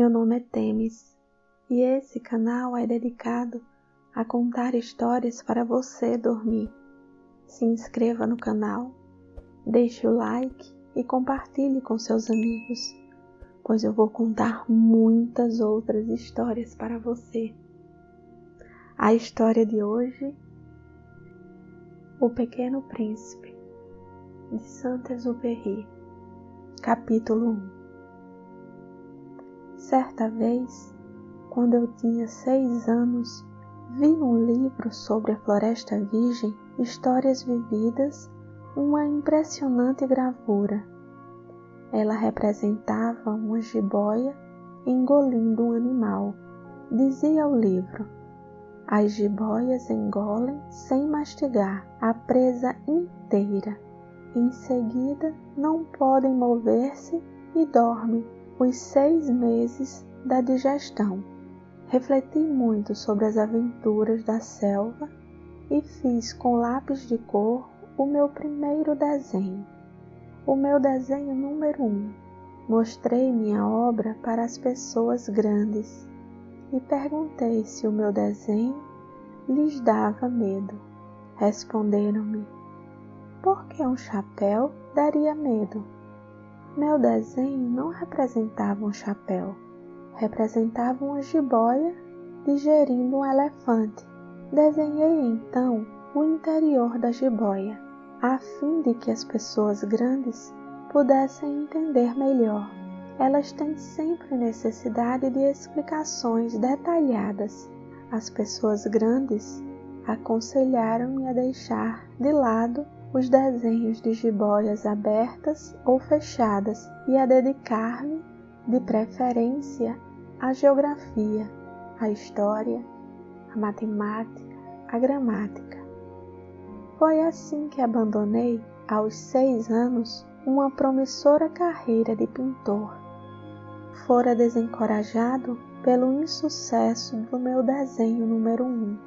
Meu nome é Temis e esse canal é dedicado a contar histórias para você dormir. Se inscreva no canal, deixe o like e compartilhe com seus amigos, pois eu vou contar muitas outras histórias para você. A história de hoje: O Pequeno Príncipe, de Saint-Exupéry, capítulo 1. Certa vez, quando eu tinha 6 anos, vi num livro sobre a Floresta Virgem, Histórias Vividas, uma impressionante gravura. Ela representava uma jiboia engolindo um animal. Dizia o livro: as jiboias engolem sem mastigar a presa inteira. Em seguida, não podem mover-se e dormem os 6 meses da digestão. Refleti muito sobre as aventuras da selva e fiz com lápis de cor o meu primeiro desenho. O meu desenho número 1. Mostrei minha obra para as pessoas grandes e perguntei se o meu desenho lhes dava medo. Responderam-me: por que um chapéu daria medo? Meu desenho não representava um chapéu, representava uma jiboia digerindo um elefante. Desenhei então o interior da jiboia, a fim de que as pessoas grandes pudessem entender melhor. Elas têm sempre necessidade de explicações detalhadas. As pessoas grandes aconselharam-me a deixar de lado os desenhos de jiboias abertas ou fechadas e a dedicar-me, de preferência, à geografia, à história, à matemática, à gramática. Foi assim que abandonei, aos 6 anos, uma promissora carreira de pintor. Fora desencorajado pelo insucesso do meu desenho número 1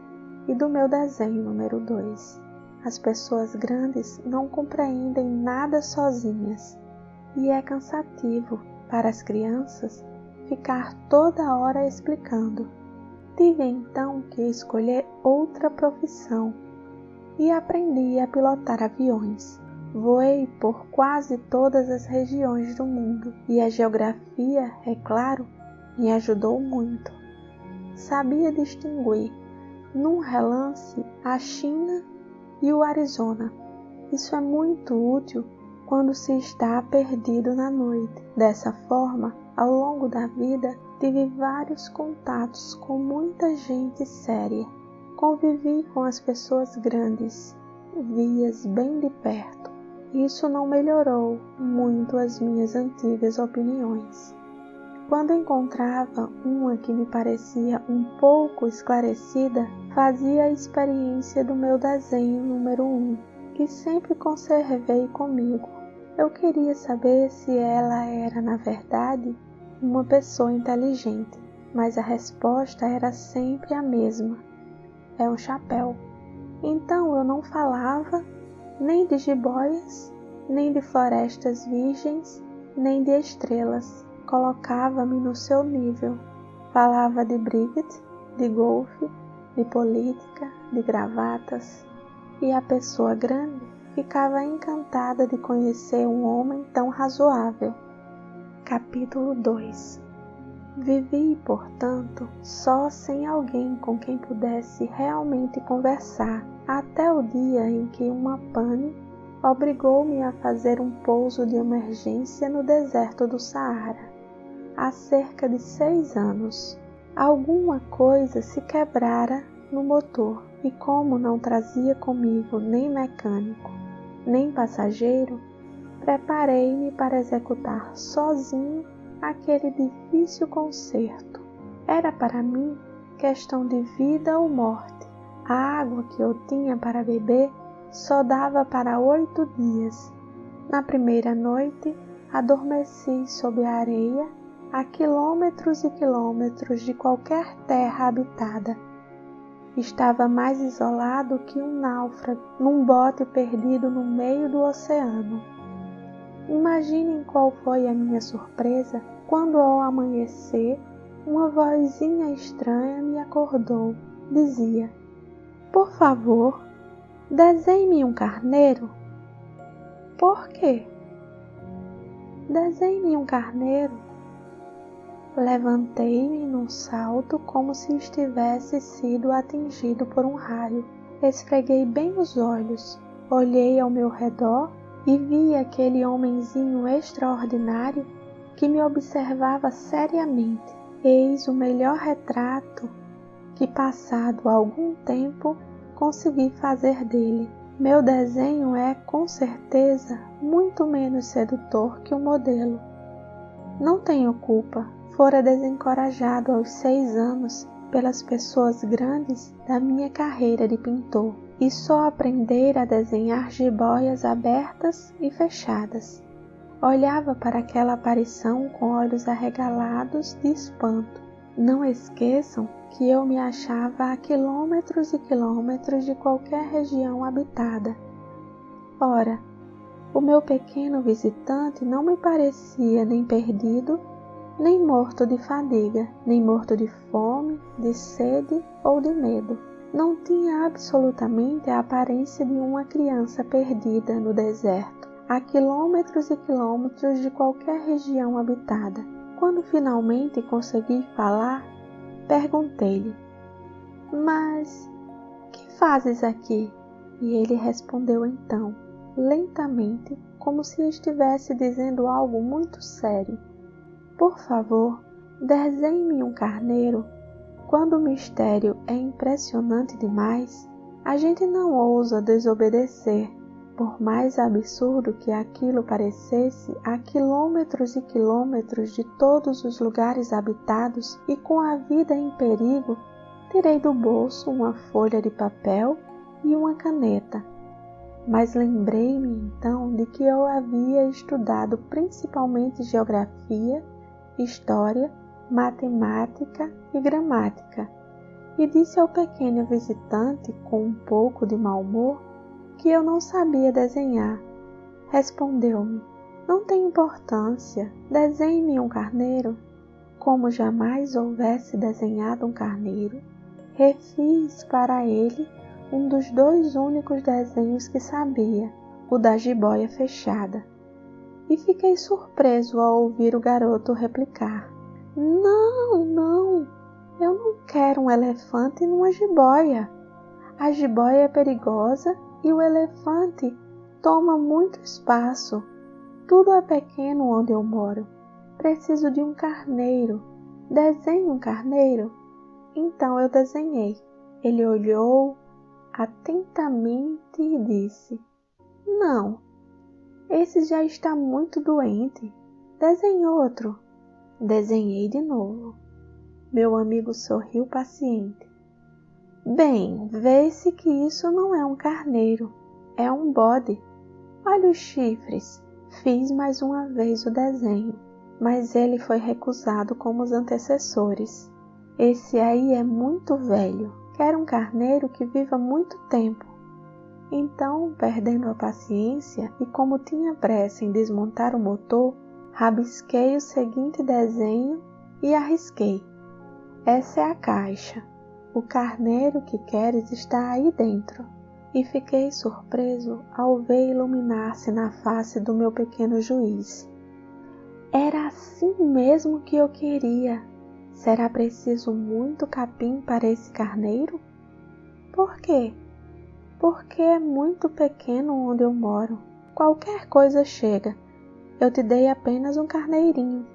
e do meu desenho número 2. As pessoas grandes não compreendem nada sozinhas e é cansativo para as crianças ficar toda hora explicando. Tive então que escolher outra profissão e aprendi a pilotar aviões. Voei por quase todas as regiões do mundo e a geografia, é claro, me ajudou muito. Sabia distinguir, num relance, a China e o Arizona. Isso é muito útil quando se está perdido na noite. Dessa forma, ao longo da vida, tive vários contatos com muita gente séria. Convivi com as pessoas grandes, vi-as bem de perto. Isso não melhorou muito as minhas antigas opiniões. Quando encontrava uma que me parecia um pouco esclarecida, fazia a experiência do meu desenho número 1, que sempre conservei comigo. Eu queria saber se ela era, na verdade, uma pessoa inteligente, mas a resposta era sempre a mesma: é um chapéu. Então eu não falava nem de jiboias, nem de florestas virgens, nem de estrelas. Colocava-me no seu nível. Falava de cricket, de golfe, de política, de gravatas. E a pessoa grande ficava encantada de conhecer um homem tão razoável. Capítulo 2. Vivi, portanto, só, sem alguém com quem pudesse realmente conversar, até o dia em que uma pane obrigou-me a fazer um pouso de emergência no deserto do Saara. Há cerca de 6 anos, alguma coisa se quebrara no motor e, como não trazia comigo nem mecânico, nem passageiro, preparei-me para executar sozinho aquele difícil conserto. Era para mim questão de vida ou morte. A água que eu tinha para beber só dava para 8 dias. Na primeira noite, adormeci sob a areia, a quilômetros e quilômetros de qualquer terra habitada. Estava mais isolado que um náufrago num bote perdido no meio do oceano. Imaginem qual foi a minha surpresa quando, ao amanhecer, uma vozinha estranha me acordou. Dizia: "Por favor, desenhe-me um carneiro." Por quê? Desenhe-me um carneiro. Levantei-me num salto como se estivesse sido atingido por um raio. Esfreguei bem os olhos, olhei ao meu redor e vi aquele homenzinho extraordinário que me observava seriamente. Eis o melhor retrato que, passado algum tempo, consegui fazer dele. Meu desenho é, com certeza, muito menos sedutor que o modelo. Não tenho culpa. Fora desencorajado aos 6 anos pelas pessoas grandes da minha carreira de pintor e só aprender a desenhar jiboias abertas e fechadas. Olhava para aquela aparição com olhos arregalados de espanto. Não esqueçam que eu me achava a quilômetros e quilômetros de qualquer região habitada. Ora, o meu pequeno visitante não me parecia nem perdido, nem morto de fadiga, nem morto de fome, de sede ou de medo. Não tinha absolutamente a aparência de uma criança perdida no deserto, a quilômetros e quilômetros de qualquer região habitada. Quando finalmente consegui falar, perguntei-lhe: "Mas que fazes aqui?" E ele respondeu então, lentamente, como se estivesse dizendo algo muito sério: "Por favor, desenhe-me um carneiro." Quando o mistério é impressionante demais, a gente não ousa desobedecer, por mais absurdo que aquilo parecesse, a quilômetros e quilômetros de todos os lugares habitados e com a vida em perigo. Tirei do bolso uma folha de papel e uma caneta. Mas lembrei-me então de que eu havia estudado principalmente geografia, história, matemática e gramática, e disse ao pequeno visitante, com um pouco de mau humor, que eu não sabia desenhar. Respondeu-me: "Não tem importância, desenhe-me um carneiro." Como jamais houvesse desenhado um carneiro, refiz para ele um dos 2 únicos desenhos que sabia, o da jiboia fechada. E fiquei surpreso ao ouvir o garoto replicar: Não, eu não quero um elefante numa jiboia. A jiboia é perigosa e o elefante toma muito espaço. Tudo é pequeno onde eu moro. Preciso de um carneiro. Desenhe um carneiro." Então eu desenhei. Ele olhou atentamente e disse: "Não, esse já está muito doente. Desenhe outro." Desenhei de novo. Meu amigo sorriu paciente. "Bem, vê-se que isso não é um carneiro, é um bode. Olha os chifres." Fiz mais uma vez o desenho, mas ele foi recusado como os antecessores. "Esse aí é muito velho. Quero um carneiro que viva muito tempo." Então, perdendo a paciência e como tinha pressa em desmontar o motor, rabisquei o seguinte desenho e arrisquei: "Essa é a caixa. O carneiro que queres está aí dentro." E fiquei surpreso ao ver iluminar-se na face do meu pequeno juiz. Era assim mesmo que eu queria. Será preciso muito capim para esse carneiro? Por quê? Porque é muito pequeno onde eu moro. Qualquer coisa chega. Eu te dei apenas um carneirinho.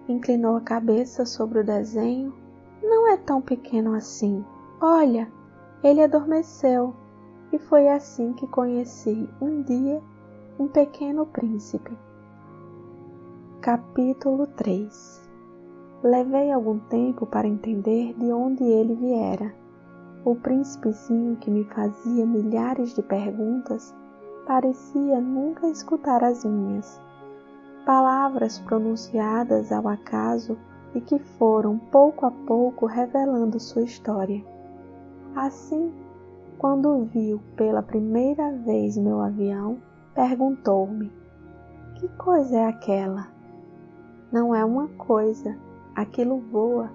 Inclinou a cabeça sobre o desenho. Não é tão pequeno assim. Olha, ele adormeceu. E foi assim que conheci um dia um pequeno príncipe. Capítulo 3. Levei algum tempo para entender de onde ele viera. O príncipezinho que me fazia milhares de perguntas parecia nunca escutar as minhas. Palavras pronunciadas ao acaso e que foram pouco a pouco revelando sua história. Assim, quando viu pela primeira vez meu avião, perguntou-me: Que coisa é aquela? Não é uma coisa, aquilo voa,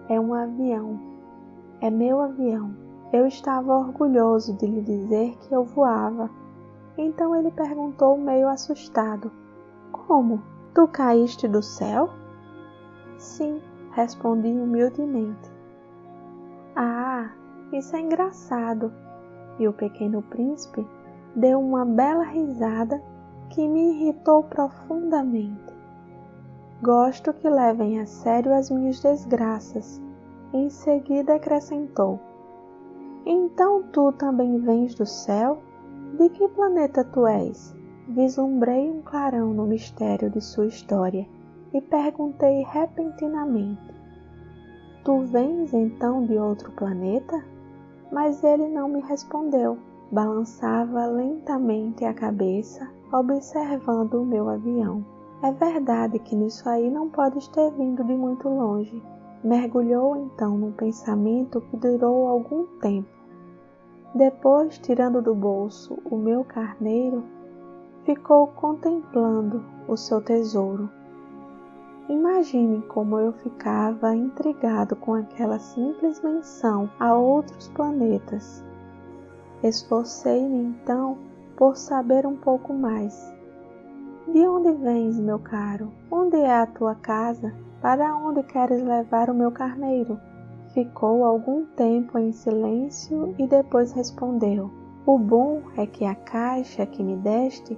é um avião. É meu avião. Eu estava orgulhoso de lhe dizer que eu voava. Então ele perguntou meio assustado: Como? Tu caíste do céu? Sim, respondi humildemente. Ah, isso é engraçado. E o pequeno príncipe deu uma bela risada que me irritou profundamente. Gosto que levem a sério as minhas desgraças. Em seguida acrescentou: Então tu também vens do céu? De que planeta tu és? Vislumbrei um clarão no mistério de sua história e perguntei repentinamente: Tu vens então de outro planeta? Mas ele não me respondeu. Balançava lentamente a cabeça, observando o meu avião. É verdade que nisso aí não podes ter vindo de muito longe. Mergulhou então num pensamento que durou algum tempo. Depois, tirando do bolso o meu carneiro, ficou contemplando o seu tesouro. Imagine como eu ficava intrigado com aquela simples menção a outros planetas. Esforcei-me então por saber um pouco mais. De onde vens, meu caro? Onde é a tua casa? Para onde queres levar o meu carneiro? Ficou algum tempo em silêncio e depois respondeu: O bom é que a caixa que me deste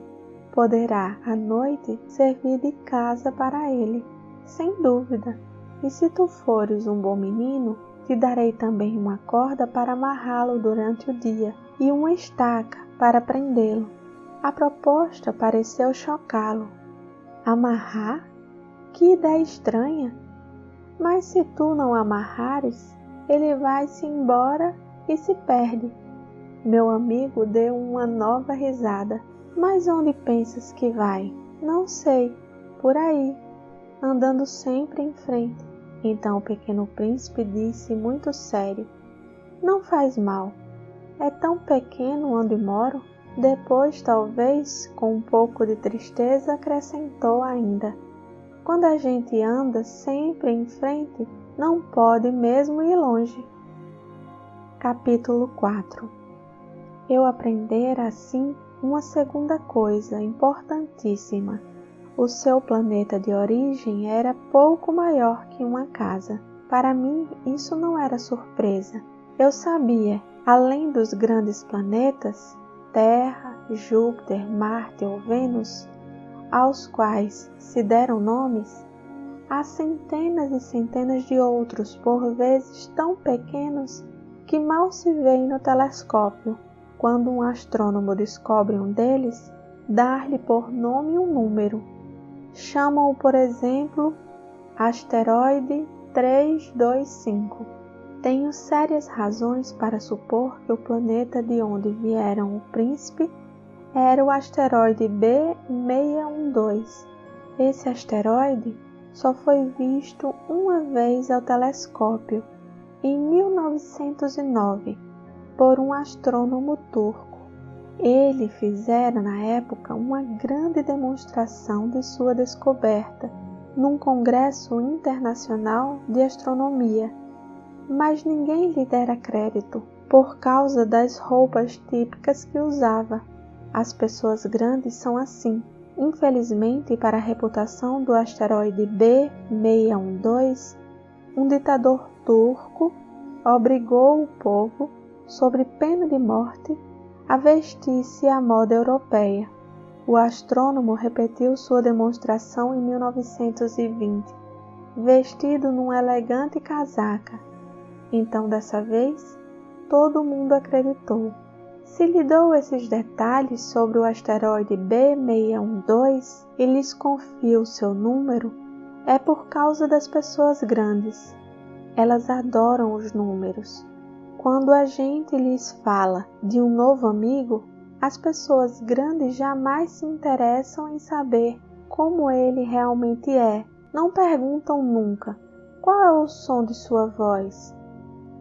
poderá, à noite, servir de casa para ele. Sem dúvida. E se tu fores um bom menino, te darei também uma corda para amarrá-lo durante o dia e uma estaca para prendê-lo. A proposta pareceu chocá-lo. Amarrar? Que ideia estranha! Mas se tu não amarrares, ele vai-se embora e se perde. Meu amigo deu uma nova risada. Mas onde pensas que vai? Não sei, por aí, andando sempre em frente. Então o pequeno príncipe disse muito sério: Não faz mal, é tão pequeno onde moro. Depois, talvez, com um pouco de tristeza, acrescentou ainda: Quando a gente anda sempre em frente, não pode mesmo ir longe. Capítulo 4. Eu aprendera assim uma segunda coisa importantíssima. O seu planeta de origem era pouco maior que uma casa. Para mim, isso não era surpresa. Eu sabia, além dos grandes planetas, Terra, Júpiter, Marte ou Vênus, aos quais se deram nomes, há centenas e centenas de outros, por vezes tão pequenos que mal se veem no telescópio. Quando um astrônomo descobre um deles, dá-lhe por nome um número. Chamam-o, por exemplo, asteroide 325. Tenho sérias razões para supor que o planeta de onde vieram o príncipe era o asteroide B612. Esse asteroide só foi visto uma vez ao telescópio, em 1909, por um astrônomo turco. Ele fizera na época uma grande demonstração de sua descoberta num congresso internacional de astronomia, mas ninguém lhe dera crédito por causa das roupas típicas que usava. As pessoas grandes são assim. Infelizmente, para a reputação do asteroide B612, um ditador turco obrigou o povo, sob pena de morte, a vestir-se à moda europeia. O astrônomo repetiu sua demonstração em 1920, vestido numa elegante casaca. Então, dessa vez, todo mundo acreditou. Se lhe dou esses detalhes sobre o asteroide B612 e lhes confio seu número, é por causa das pessoas grandes. Elas adoram os números. Quando a gente lhes fala de um novo amigo, as pessoas grandes jamais se interessam em saber como ele realmente é. Não perguntam nunca: qual é o som de sua voz?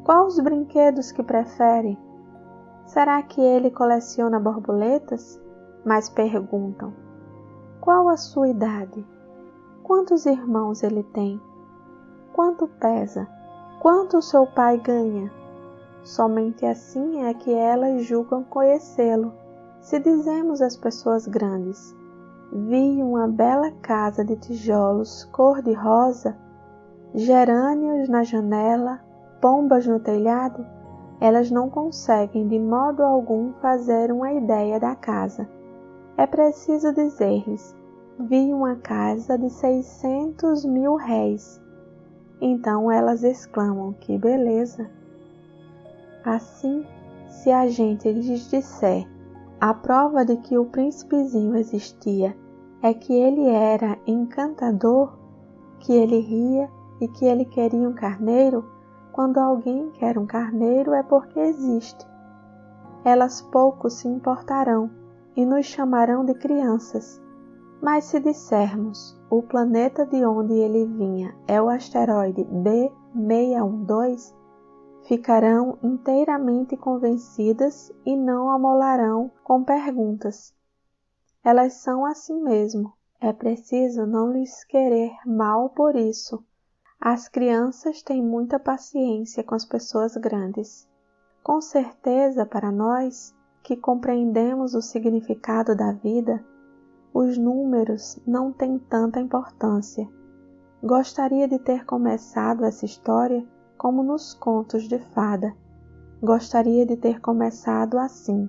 Quais os brinquedos que prefere? Será que ele coleciona borboletas? Mas perguntam: Qual a sua idade? Quantos irmãos ele tem? Quanto pesa? Quanto o seu pai ganha? Somente assim é que elas julgam conhecê-lo. Se dizemos às pessoas grandes: vi uma bela casa de tijolos cor-de-rosa, gerânios na janela, pombas no telhado, elas não conseguem de modo algum fazer uma ideia da casa. É preciso dizer-lhes: vi uma casa de 600.000 réis. Então elas exclamam: que beleza! Assim, se a gente lhes disser: a prova de que o príncipezinho existia é que ele era encantador, que ele ria e que ele queria um carneiro, quando alguém quer um carneiro é porque existe. Elas pouco se importarão e nos chamarão de crianças. Mas se dissermos: o planeta de onde ele vinha é o asteroide B612, ficarão inteiramente convencidas e não amolarão com perguntas. Elas são assim mesmo, é preciso não lhes querer mal por isso. As crianças têm muita paciência com as pessoas grandes. Com certeza, para nós, que compreendemos o significado da vida, os números não têm tanta importância. Gostaria de ter começado essa história como nos contos de fada. Gostaria de ter começado assim.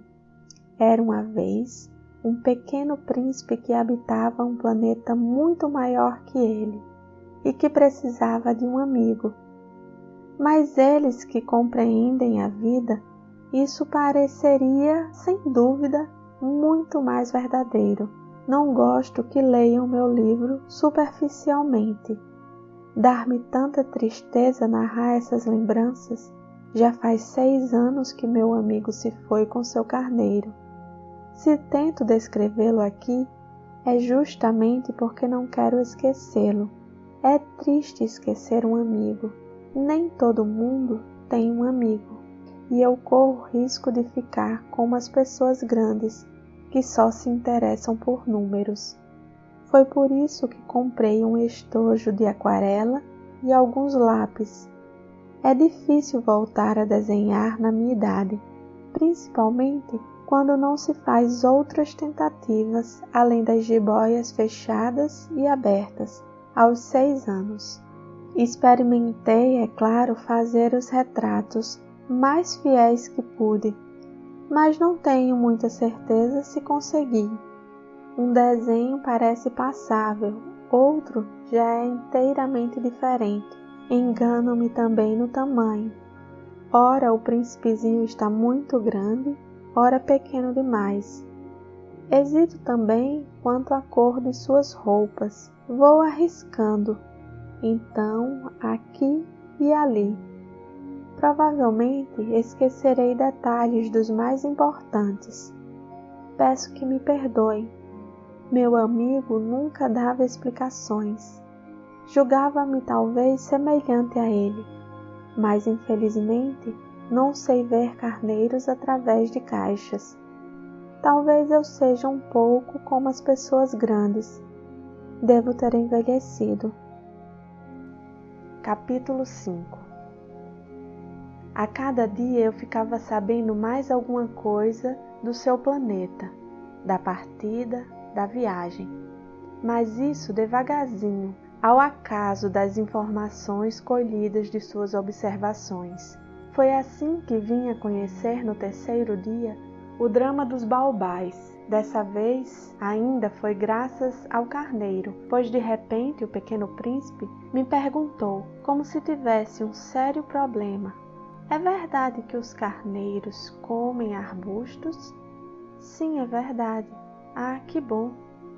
Era uma vez um pequeno príncipe que habitava um planeta muito maior que ele e que precisava de um amigo. Mas eles que compreendem a vida, isso pareceria, sem dúvida, muito mais verdadeiro. Não gosto que leiam meu livro superficialmente. Dar-me tanta tristeza narrar essas lembranças. Já faz 6 anos que meu amigo se foi com seu carneiro. Se tento descrevê-lo aqui, é justamente porque não quero esquecê-lo. É triste esquecer um amigo. Nem todo mundo tem um amigo. E eu corro risco de ficar como as pessoas grandes, que só se interessam por números. Foi por isso que comprei um estojo de aquarela e alguns lápis. É difícil voltar a desenhar na minha idade, principalmente quando não se faz outras tentativas além das jiboias fechadas e abertas, aos 6 anos. Experimentei, é claro, fazer os retratos mais fiéis que pude, mas não tenho muita certeza se consegui. Um desenho parece passável, outro já é inteiramente diferente. Engano-me também no tamanho. Ora o príncipezinho está muito grande, ora pequeno demais. Hesito também quanto à cor de suas roupas. Vou arriscando, então aqui e ali. Provavelmente esquecerei detalhes dos mais importantes. Peço que me perdoe. Meu amigo nunca dava explicações. Julgava-me talvez semelhante a ele, mas infelizmente não sei ver carneiros através de caixas. Talvez eu seja um pouco como as pessoas grandes. Devo ter envelhecido. Capítulo 5. A cada dia eu ficava sabendo mais alguma coisa do seu planeta, da partida, da viagem. Mas isso devagarzinho, ao acaso das informações colhidas de suas observações. Foi assim que vim a conhecer no 3º dia o drama dos baobás. Dessa vez ainda foi graças ao carneiro, pois de repente o pequeno príncipe me perguntou, como se tivesse um sério problema: é verdade que os carneiros comem arbustos? Sim, é verdade. Ah, que bom!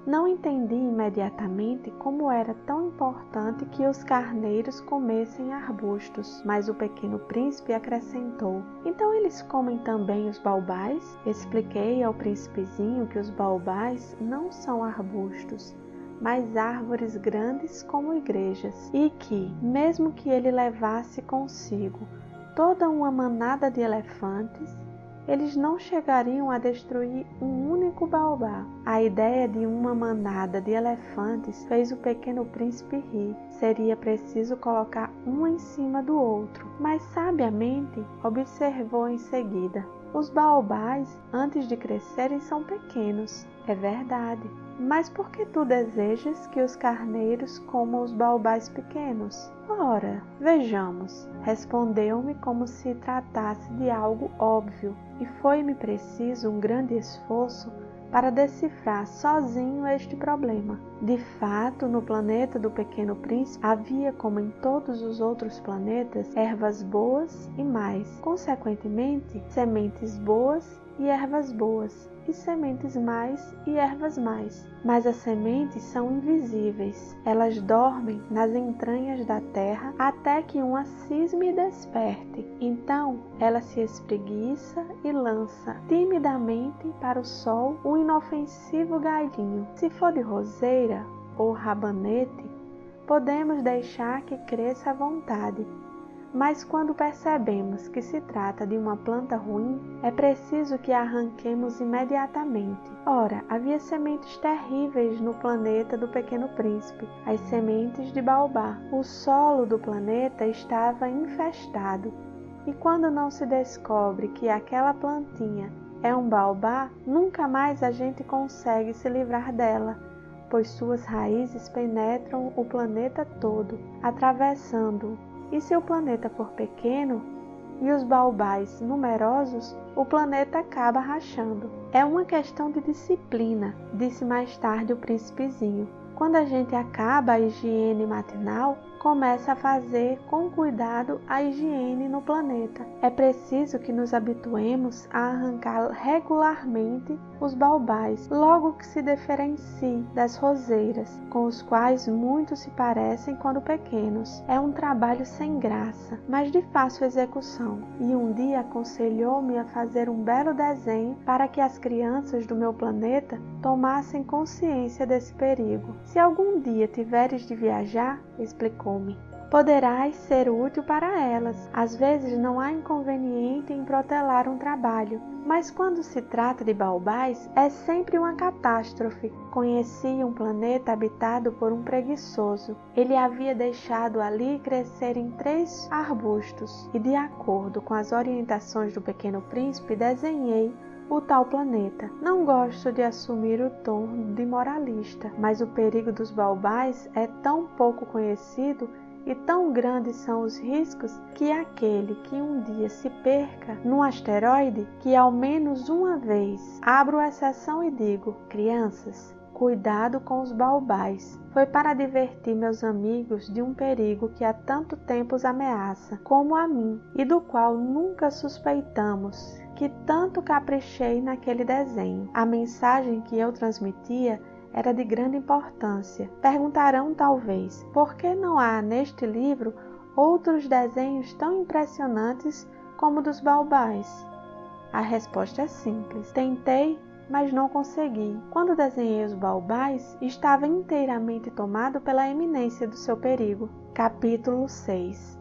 Não entendi imediatamente como era tão importante que os carneiros comessem arbustos, mas o pequeno príncipe acrescentou: então eles comem também os baobás? Expliquei ao príncipezinho que os baobás não são arbustos, mas árvores grandes como igrejas, e que, mesmo que ele levasse consigo toda uma manada de elefantes, eles não chegariam a destruir um único baobá. A ideia de uma manada de elefantes fez o pequeno príncipe rir. Seria preciso colocar um em cima do outro, mas sabiamente observou em seguida: os baobás, antes de crescerem, são pequenos. É verdade. Mas por que tu desejas que os carneiros comam os baobás pequenos? Ora, vejamos, respondeu-me como se tratasse de algo óbvio, e foi-me preciso um grande esforço para decifrar sozinho este problema. De fato, no planeta do Pequeno Príncipe havia, como em todos os outros planetas, ervas boas e mais, consequentemente, sementes boas e ervas boas, e sementes mais e ervas mais. Mas as sementes são invisíveis. Elas dormem nas entranhas da terra até que uma cisme desperte. Então ela se espreguiça e lança timidamente para o sol um inofensivo galhinho. Se for de roseira ou rabanete, podemos deixar que cresça à vontade. Mas quando percebemos que se trata de uma planta ruim, é preciso que a arranquemos imediatamente. Ora, havia sementes terríveis no planeta do Pequeno Príncipe, as sementes de baobá. O solo do planeta estava infestado, e quando não se descobre que aquela plantinha é um baobá, nunca mais a gente consegue se livrar dela, pois suas raízes penetram o planeta todo, atravessando-o. E se o planeta for pequeno e os baobás numerosos, o planeta acaba rachando. É uma questão de disciplina, disse mais tarde o príncipezinho. Quando a gente acaba a higiene matinal, começa a fazer com cuidado a higiene no planeta. É preciso que nos habituemos a arrancar regularmente os baobás, logo que se diferencie das roseiras, com os quais muitos se parecem quando pequenos. É um trabalho sem graça, mas de fácil execução. E um dia aconselhou-me a fazer um belo desenho para que as crianças do meu planeta tomassem consciência desse perigo. Se algum dia tiveres de viajar, explicou-me, poderás ser útil para elas. Às vezes não há inconveniente em protelar um trabalho, mas quando se trata de baobás, é sempre uma catástrofe. Conheci um planeta habitado por um preguiçoso. Ele havia deixado ali crescerem 3 arbustos, e de acordo com as orientações do Pequeno Príncipe, desenhei o tal planeta. Não gosto de assumir o tom de moralista, mas o perigo dos baobás é tão pouco conhecido e tão grandes são os riscos que aquele que um dia se perca num asteroide, que ao menos uma vez, abro exceção e digo: crianças, cuidado com os baobás. Foi para advertir meus amigos de um perigo que há tanto tempo os ameaça, como a mim, e do qual nunca suspeitamos, que tanto caprichei naquele desenho. A mensagem que eu transmitia era de grande importância. Perguntarão talvez, por que não há neste livro outros desenhos tão impressionantes como o dos baobás? A resposta é simples. Tentei, mas não consegui. Quando desenhei os baobás, estava inteiramente tomado pela iminência do seu perigo. Capítulo 6.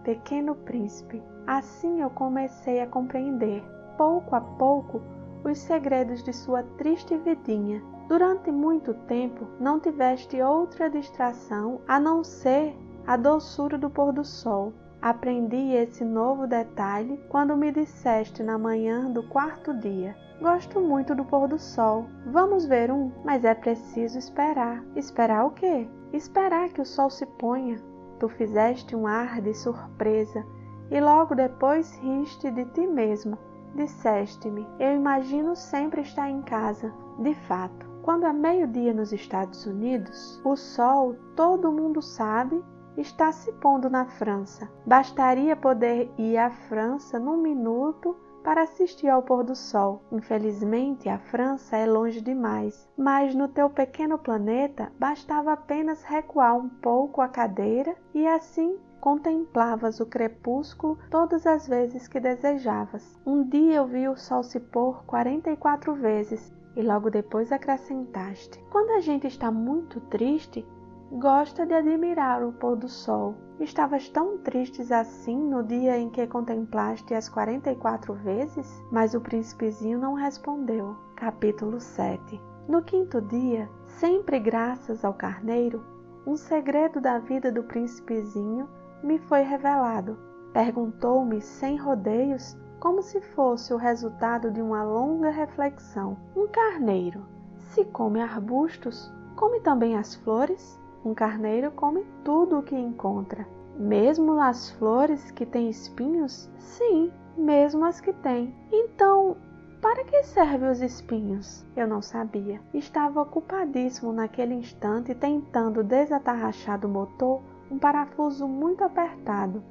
Pequeno Príncipe. Assim eu comecei a compreender, pouco a pouco, os segredos de sua triste vidinha. Durante muito tempo não tiveste outra distração a não ser a doçura do pôr do sol. Aprendi esse novo detalhe quando me disseste na manhã do 4º dia: gosto muito do pôr do sol. Vamos ver um? Mas é preciso esperar. Esperar o quê? Esperar que o sol se ponha. Tu fizeste um ar de surpresa e logo depois riste de ti mesmo. Disseste-me: eu imagino sempre estar em casa. De fato, quando é meio-dia nos Estados Unidos, o sol, todo mundo sabe, está se pondo na França. Bastaria poder ir à França num minuto para assistir ao pôr do sol. Infelizmente, a França é longe demais, mas no teu pequeno planeta bastava apenas recuar um pouco a cadeira e assim contemplavas o crepúsculo todas as vezes que desejavas. Um dia eu vi o sol se pôr 44 vezes e logo depois acrescentaste: quando a gente está muito triste, gosta de admirar o pôr do sol. Estavas tão tristes assim no dia em que contemplaste as 44 vezes? Mas o príncipezinho não respondeu. Capítulo 7. No 5º dia, sempre graças ao carneiro, um segredo da vida do príncipezinho me foi revelado. Perguntou-me sem rodeios, como se fosse o resultado de uma longa reflexão. Um carneiro, se come arbustos, come também as flores? Um carneiro come tudo o que encontra. Mesmo as flores que têm espinhos? Sim, mesmo as que têm. Então, para que servem os espinhos? Eu não sabia. Estava ocupadíssimo naquele instante tentando desatarrachar do motor um parafuso muito apertado.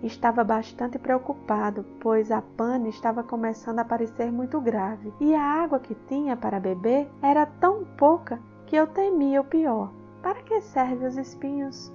Estava bastante preocupado, pois a pane estava começando a parecer muito grave, e a água que tinha para beber era tão pouca que eu temia o pior. Para que servem os espinhos?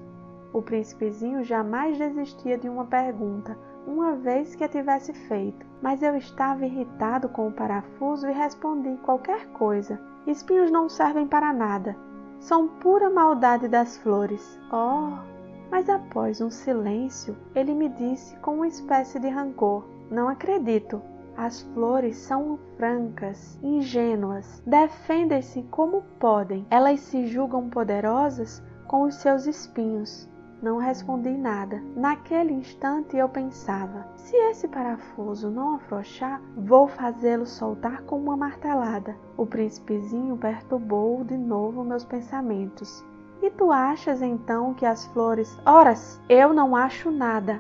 O príncipezinho jamais desistia de uma pergunta, uma vez que a tivesse feito, mas eu estava irritado com o parafuso e respondi qualquer coisa. Espinhos não servem para nada, são pura maldade das flores. Oh! Mas após um silêncio, ele me disse com uma espécie de rancor: não acredito. As flores são francas, ingênuas, defendem-se como podem. Elas se julgam poderosas com os seus espinhos. Não respondi nada. Naquele instante eu pensava: se esse parafuso não afrouxar, vou fazê-lo soltar com uma martelada. O príncipezinho perturbou de novo meus pensamentos. E tu achas então que as flores... Horas! Eu não acho nada.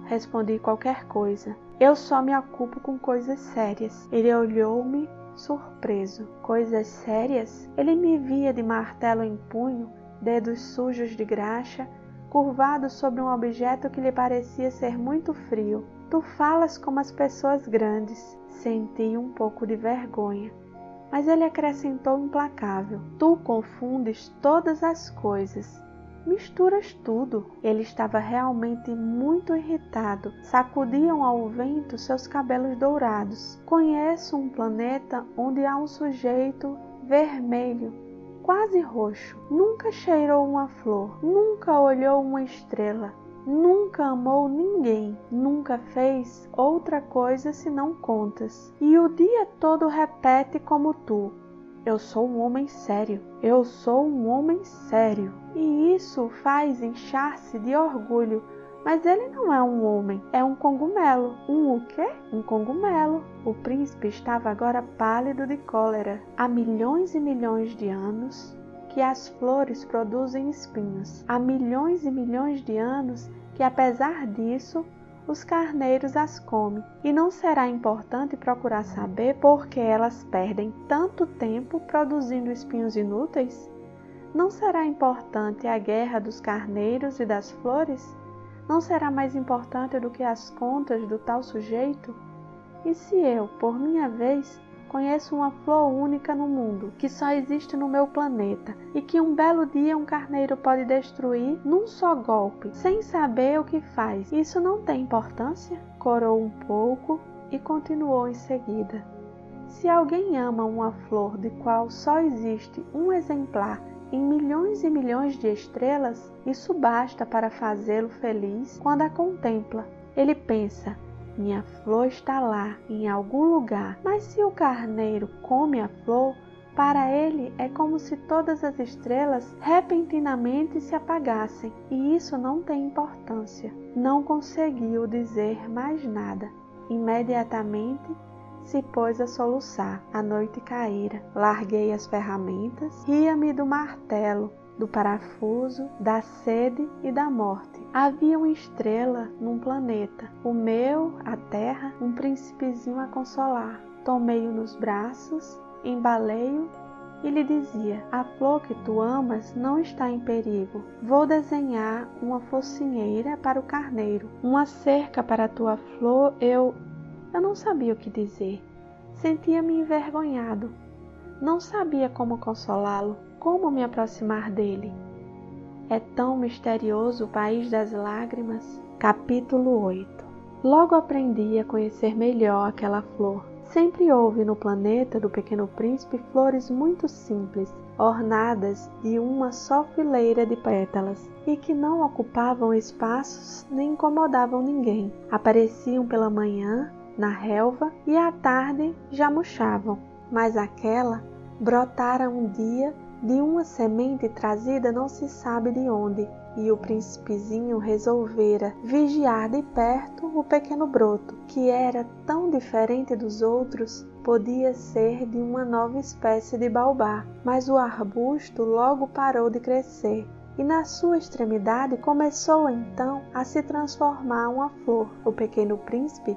Respondi qualquer coisa. Eu só me ocupo com coisas sérias. Ele olhou-me surpreso. Coisas sérias? Ele me via de martelo em punho, dedos sujos de graxa, curvado sobre um objeto que lhe parecia ser muito frio. Tu falas como as pessoas grandes. Senti um pouco de vergonha. Mas ele acrescentou implacável: tu confundes todas as coisas. Misturas tudo. Ele estava realmente muito irritado. Sacudiam ao vento seus cabelos dourados. Conheço um planeta onde há um sujeito vermelho, quase roxo. Nunca cheirou uma flor, nunca olhou uma estrela, nunca amou ninguém, nunca fez outra coisa senão contas. E o dia todo repete como tu: eu sou um homem sério, eu sou um homem sério. E isso o faz inchar-se de orgulho. Mas ele não é um homem, é um cogumelo. Um o quê? Um cogumelo. O príncipe estava agora pálido de cólera. Há milhões e milhões de anos que as flores produzem espinhos. Há milhões e milhões de anos que, apesar disso, os carneiros as comem. E não será importante procurar saber por que elas perdem tanto tempo produzindo espinhos inúteis? Não será importante a guerra dos carneiros e das flores? Não será mais importante do que as contas do tal sujeito? E se eu, por minha vez, conheço uma flor única no mundo, que só existe no meu planeta, e que um belo dia um carneiro pode destruir num só golpe, sem saber o que faz, isso não tem importância? Corou um pouco e continuou em seguida: se alguém ama uma flor de qual só existe um exemplar em milhões e milhões de estrelas, isso basta para fazê-lo feliz quando a contempla. Ele pensa: minha flor está lá, em algum lugar. Mas se o carneiro come a flor, para ele é como se todas as estrelas repentinamente se apagassem. E isso não tem importância. Não conseguiu dizer mais nada. Imediatamente se pôs a soluçar. A noite caíra. Larguei as ferramentas, ria-me do martelo, do parafuso, da sede e da morte. Havia uma estrela num planeta, o meu, a terra, um príncipezinho a consolar. Tomei-o nos braços, embalei-o e lhe dizia: a flor que tu amas não está em perigo. Vou desenhar uma focinheira para o carneiro, uma cerca para a tua flor. Eu não sabia o que dizer. Sentia-me envergonhado. Não sabia como consolá-lo, como me aproximar dele. É tão misterioso o país das lágrimas. Capítulo 8. Logo aprendi a conhecer melhor aquela flor. Sempre houve no planeta do Pequeno Príncipe flores muito simples, ornadas de uma só fileira de pétalas, e que não ocupavam espaços nem incomodavam ninguém. Apareciam pela manhã, na relva, e à tarde já murchavam. Mas aquela brotara um dia de uma semente trazida não se sabe de onde, e o príncipezinho resolvera vigiar de perto o pequeno broto, que era tão diferente dos outros. Podia ser de uma nova espécie de baobá, mas o arbusto logo parou de crescer, e na sua extremidade começou então a se transformar uma flor. O pequeno príncipe,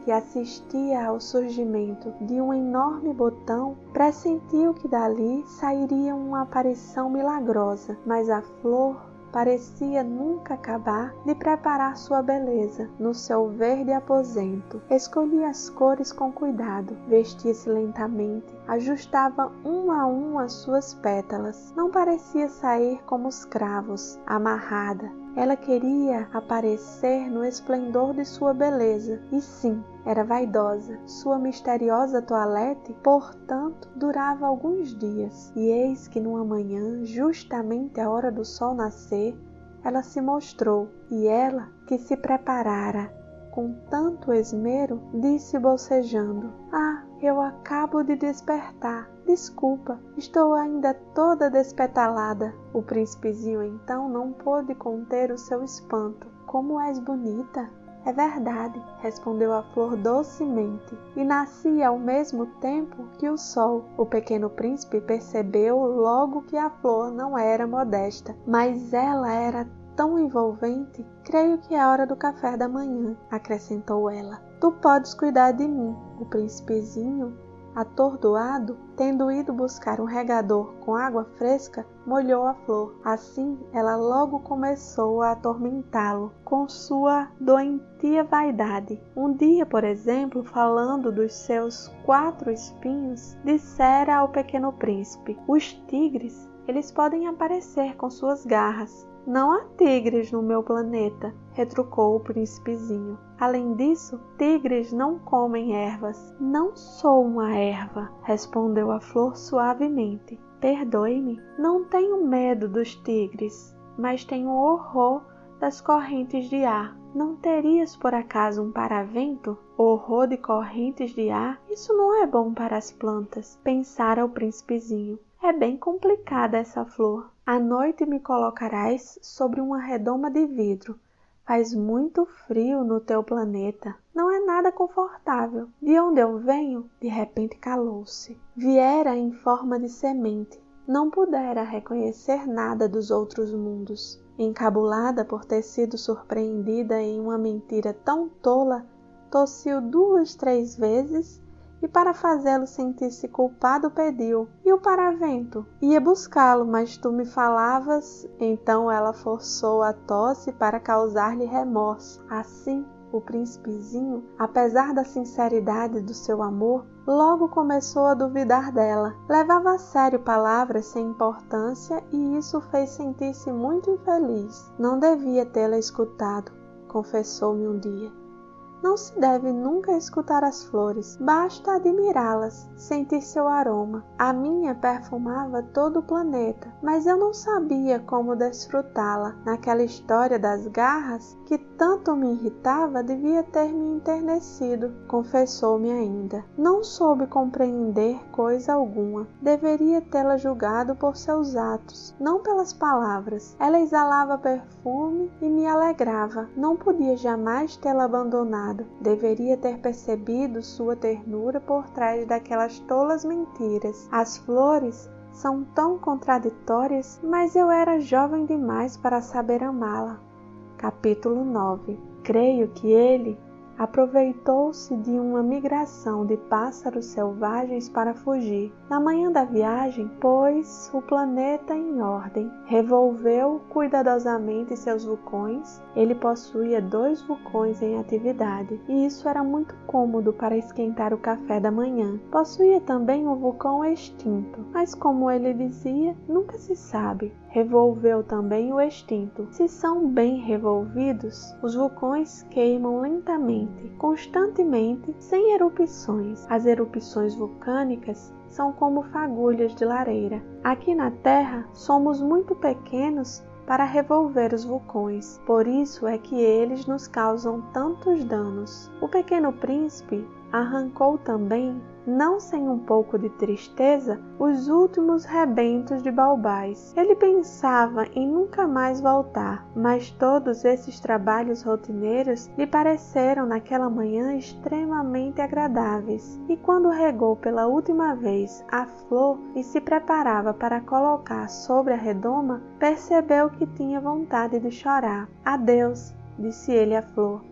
que assistia ao surgimento de um enorme botão, pressentiu que dali sairia uma aparição milagrosa, mas a flor parecia nunca acabar de preparar sua beleza no seu verde aposento. Escolhia as cores com cuidado, vestia-se lentamente, ajustava um as suas pétalas. Não parecia sair como os cravos, amarrada. Ela queria aparecer no esplendor de sua beleza, e sim, era vaidosa. Sua misteriosa toilette, portanto, durava alguns dias, e eis que numa manhã, justamente à hora do sol nascer, ela se mostrou, e ela, que se preparara com tanto esmero, disse bocejando: "Ah, eu acabo de despertar. Desculpa, estou ainda toda despetalada." O príncipezinho então não pôde conter o seu espanto. "Como és bonita!" "É verdade", respondeu a flor docemente, "e nasci ao mesmo tempo que o sol." O pequeno príncipe percebeu logo que a flor não era modesta, mas ela era tão envolvente. "Creio que é hora do café da manhã", acrescentou ela. "Tu podes cuidar de mim." O príncipezinho, atordoado, tendo ido buscar um regador com água fresca, molhou a flor. Assim, ela logo começou a atormentá-lo com sua doentia vaidade. Um dia, por exemplo, falando dos seus 4 espinhos, dissera ao pequeno príncipe: "Os tigres, eles podem aparecer com suas garras." "Não há tigres no meu planeta", retrucou o príncipezinho. "Além disso, tigres não comem ervas." "Não sou uma erva", respondeu a flor suavemente. "Perdoe-me, não tenho medo dos tigres, mas tenho horror das correntes de ar." "Não terias por acaso um paravento?" "Horror de correntes de ar? Isso não é bom para as plantas", pensara o príncipezinho. "É bem complicada essa flor. À noite me colocarás sobre uma redoma de vidro. Faz muito frio no teu planeta. Não é nada confortável." "De onde eu venho?" De repente calou-se. Viera em forma de semente. Não pudera reconhecer nada dos outros mundos. Encabulada por ter sido surpreendida em uma mentira tão tola, tossiu 2, 3 vezes e, para fazê-lo sentir-se culpado, pediu: "E o paravento?" "Ia buscá-lo, mas tu me falavas." Então ela forçou a tosse para causar-lhe remorso. Assim, o príncipezinho, apesar da sinceridade do seu amor, logo começou a duvidar dela. Levava a sério palavras sem importância e isso fez sentir-se muito infeliz. "Não devia tê-la escutado", confessou-me um dia. "Não se deve nunca escutar as flores, basta admirá-las, sentir seu aroma. A minha perfumava todo o planeta, mas eu não sabia como desfrutá-la. Naquela história das garras, que tanto me irritava, devia ter me enternecido", confessou-me ainda. "Não soube compreender coisa alguma. Deveria tê-la julgado por seus atos, não pelas palavras. Ela exalava perfume e me alegrava. Não podia jamais tê-la abandonado. Deveria ter percebido sua ternura por trás daquelas tolas mentiras. As flores são tão contraditórias, mas eu era jovem demais para saber amá-la." Capítulo 9. Creio que ele aproveitou-se de uma migração de pássaros selvagens para fugir. Na manhã da viagem, pôs o planeta em ordem, revolveu cuidadosamente seus vulcões. Ele possuía 2 vulcões em atividade, e isso era muito cômodo para esquentar o café da manhã. Possuía também um vulcão extinto, mas, como ele dizia, nunca se sabe. revolveu também o extinto. Se são bem revolvidos, os vulcões queimam lentamente, constantemente, sem erupções. As erupções vulcânicas são como fagulhas de lareira. Aqui na Terra, somos muito pequenos para revolver os vulcões. Por isso é que eles nos causam tantos danos. O Pequeno Príncipe arrancou também, não sem um pouco de tristeza, os últimos rebentos de baobás. Ele pensava em nunca mais voltar, mas todos esses trabalhos rotineiros lhe pareceram naquela manhã extremamente agradáveis. E quando regou pela última vez a flor e se preparava para colocar sobre a redoma, percebeu que tinha vontade de chorar. "Adeus", disse ele à flor,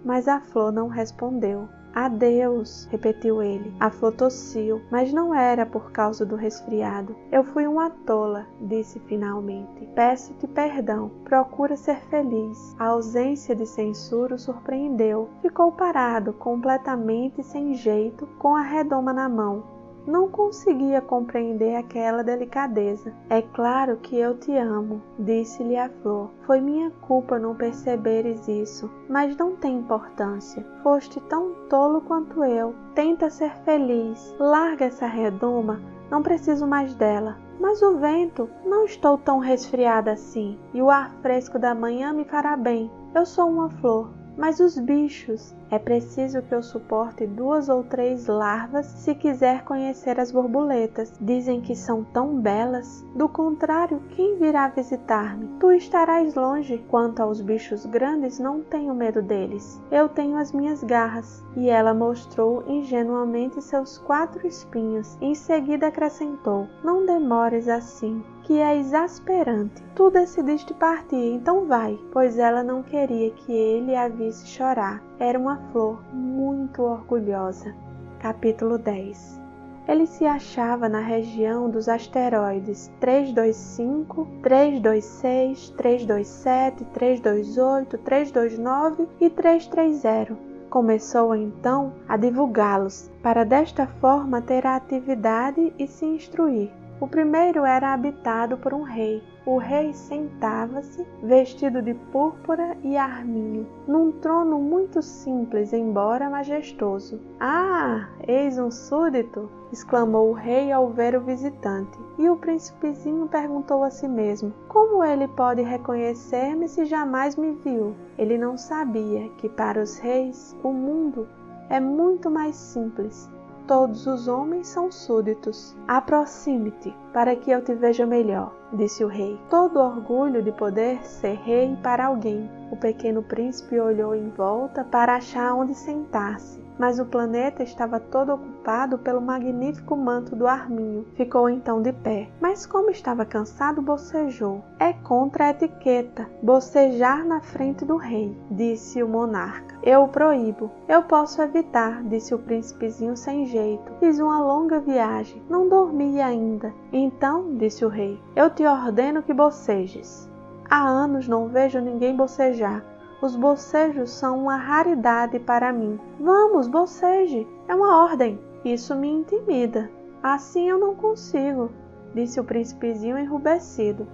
mas a flor não respondeu. "Adeus", repetiu ele. A flor tossiu, mas não era por causa do resfriado. "Eu fui uma tola", disse finalmente. "Peço-te perdão. Procura ser feliz." A ausência de censura o surpreendeu. Ficou parado, completamente sem jeito, com a redoma na mão. Não conseguia compreender aquela delicadeza. "É claro que eu te amo", disse-lhe a flor. "Foi minha culpa não perceberes isso, mas não tem importância. Foste tão tolo quanto eu. Tenta ser feliz. Larga essa redoma, não preciso mais dela." "Mas o vento, não estou tão resfriada assim, e o ar fresco da manhã me fará bem. Eu sou uma flor." "Mas os bichos, é preciso que eu suporte 2 ou 3 larvas se quiser conhecer as borboletas. Dizem que são tão belas. Do contrário, quem virá visitar-me? Tu estarás longe. Quanto aos bichos grandes, não tenho medo deles. Eu tenho as minhas garras." E ela mostrou ingenuamente seus 4 espinhos. Em seguida acrescentou: "Não demores assim, que é exasperante. Tu decidiste partir, então vai." Pois ela não queria que ele a visse chorar. Era uma flor muito orgulhosa. Capítulo 10. Ele se achava na região dos asteroides 325, 326, 327, 328, 329 e 330. Começou então a divulgá-los, para desta forma ter a atividade e se instruir. O primeiro era habitado por um rei. O rei sentava-se, vestido de púrpura e arminho, num trono muito simples, embora majestoso. "Ah, eis um súdito!" exclamou o rei ao ver o visitante. E o príncipezinho perguntou a si mesmo: "Como ele pode reconhecer-me se jamais me viu?" Ele não sabia que para os reis o mundo é muito mais simples. Todos os homens são súditos. "Aproxime-te, para que eu te veja melhor", disse o rei. Todo orgulho de poder ser rei para alguém. O pequeno príncipe olhou em volta para achar onde sentar-se, mas o planeta estava todo ocupado pelo magnífico manto do arminho. Ficou então de pé, mas como estava cansado, bocejou. "É contra a etiqueta bocejar na frente do rei", disse o monarca. "Eu o proíbo." "Eu posso evitar", disse o príncipezinho sem jeito. "Fiz uma longa viagem, não dormi ainda." "Então", disse o rei, "eu te ordeno que bocejes." "Há anos não vejo ninguém bocejar. Os bocejos são uma raridade para mim." "Vamos, boceje. É uma ordem." "Isso me intimida." "Assim eu não consigo", disse o príncipezinho enrubescido.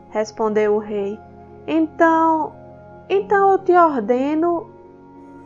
Respondeu o rei. Então eu te ordeno."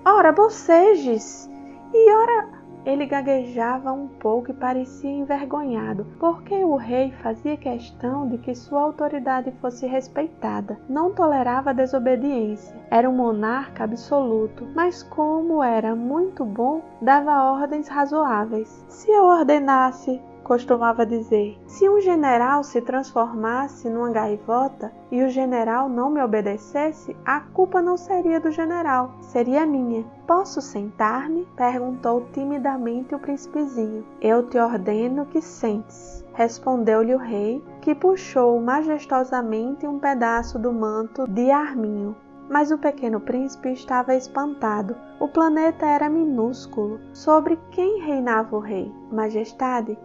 "Ora, bocejes." "E ora..." Ele gaguejava um pouco e parecia envergonhado, porque o rei fazia questão de que sua autoridade fosse respeitada. Não tolerava desobediência. Era um monarca absoluto, mas como era muito bom, dava ordens razoáveis. "Se eu ordenasse", costumava dizer, "se um general se transformasse numa gaivota e o general não me obedecesse, a culpa não seria do general, seria minha." "Posso sentar-me?" perguntou timidamente o príncipezinho. "Eu te ordeno que sentes", respondeu-lhe o rei, que puxou majestosamente um pedaço do manto de arminho. Mas o pequeno príncipe estava espantado. O planeta era minúsculo. Sobre quem reinava o rei? "Majestade,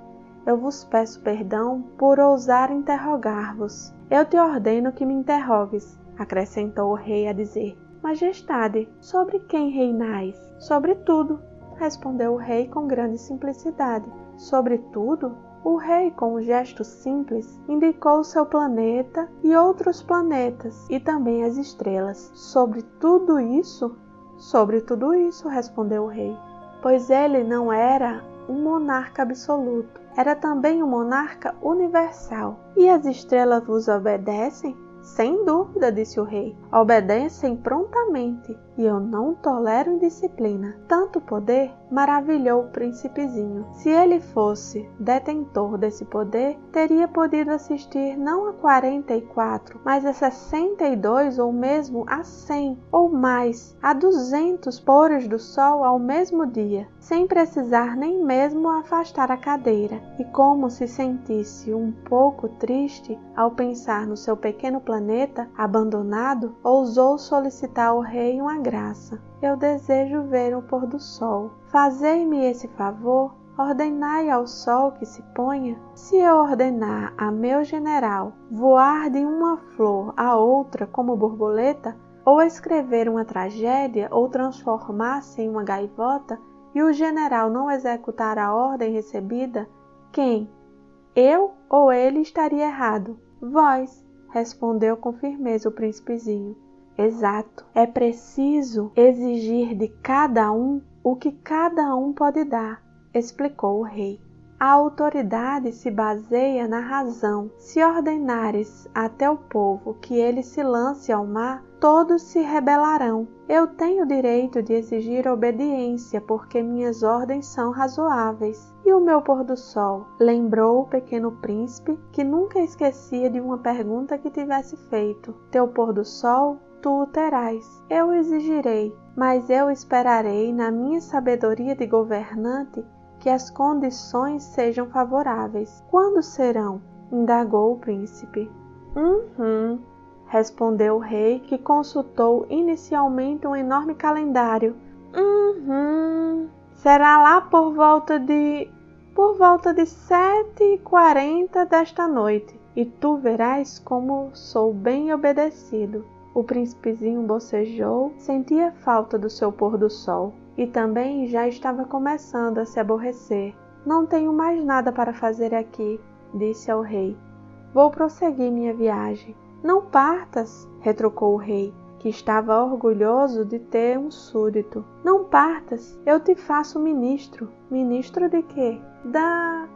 eu vos peço perdão por ousar interrogar-vos." "Eu te ordeno que me interrogues", acrescentou o rei a dizer. "Majestade, sobre quem reinais?" "Sobre tudo", respondeu o rei com grande simplicidade. "Sobre tudo? O rei, com um gesto simples, indicou seu planeta e outros planetas, e também as estrelas. Sobre tudo isso? Sobre tudo isso, respondeu o rei, pois ele não era um monarca absoluto, era também um monarca universal. E as estrelas vos obedecem? Sem dúvida, disse o rei, obedecem prontamente, e eu não tolero indisciplina. Tanto poder maravilhou o príncipezinho. Se ele fosse detentor desse poder, teria podido assistir não a 44, mas a 62 ou mesmo a 100 ou mais, a 200 pôres do sol ao mesmo dia, sem precisar nem mesmo afastar a cadeira. E como se sentisse um pouco triste ao pensar no seu pequeno planeta abandonado, ousou solicitar ao rei uma graça. Eu desejo ver o pôr do sol. Fazei-me esse favor, ordenai ao sol que se ponha. Se eu ordenar a meu general voar de uma flor a outra como borboleta, ou escrever uma tragédia, ou transformar-se em uma gaivota, e o general não executar a ordem recebida, quem? Eu ou ele estaria errado? Vós, respondeu com firmeza o príncipezinho. Exato, é preciso exigir de cada um o que cada um pode dar, explicou o rei. A autoridade se baseia na razão. Se ordenares a teu povo que ele se lance ao mar, todos se rebelarão. Eu tenho direito de exigir obediência, porque minhas ordens são razoáveis. E o meu pôr do sol? Lembrou o pequeno príncipe, que nunca esquecia de uma pergunta que tivesse feito. Teu pôr do sol? Tu o terás. Eu exigirei, mas eu esperarei na minha sabedoria de governante que as condições sejam favoráveis. Quando serão? Indagou o príncipe. Respondeu o rei, que consultou inicialmente um enorme calendário. Será lá por volta de 7h40 desta noite, e tu verás como sou bem obedecido. O príncipezinho bocejou, sentia falta do seu pôr do sol e também já estava começando a se aborrecer. Não tenho mais nada para fazer aqui, disse ao rei. Vou prosseguir minha viagem. Não partas, retrucou o rei, que estava orgulhoso de ter um súdito. Não partas, eu te faço ministro. Ministro de quê? Da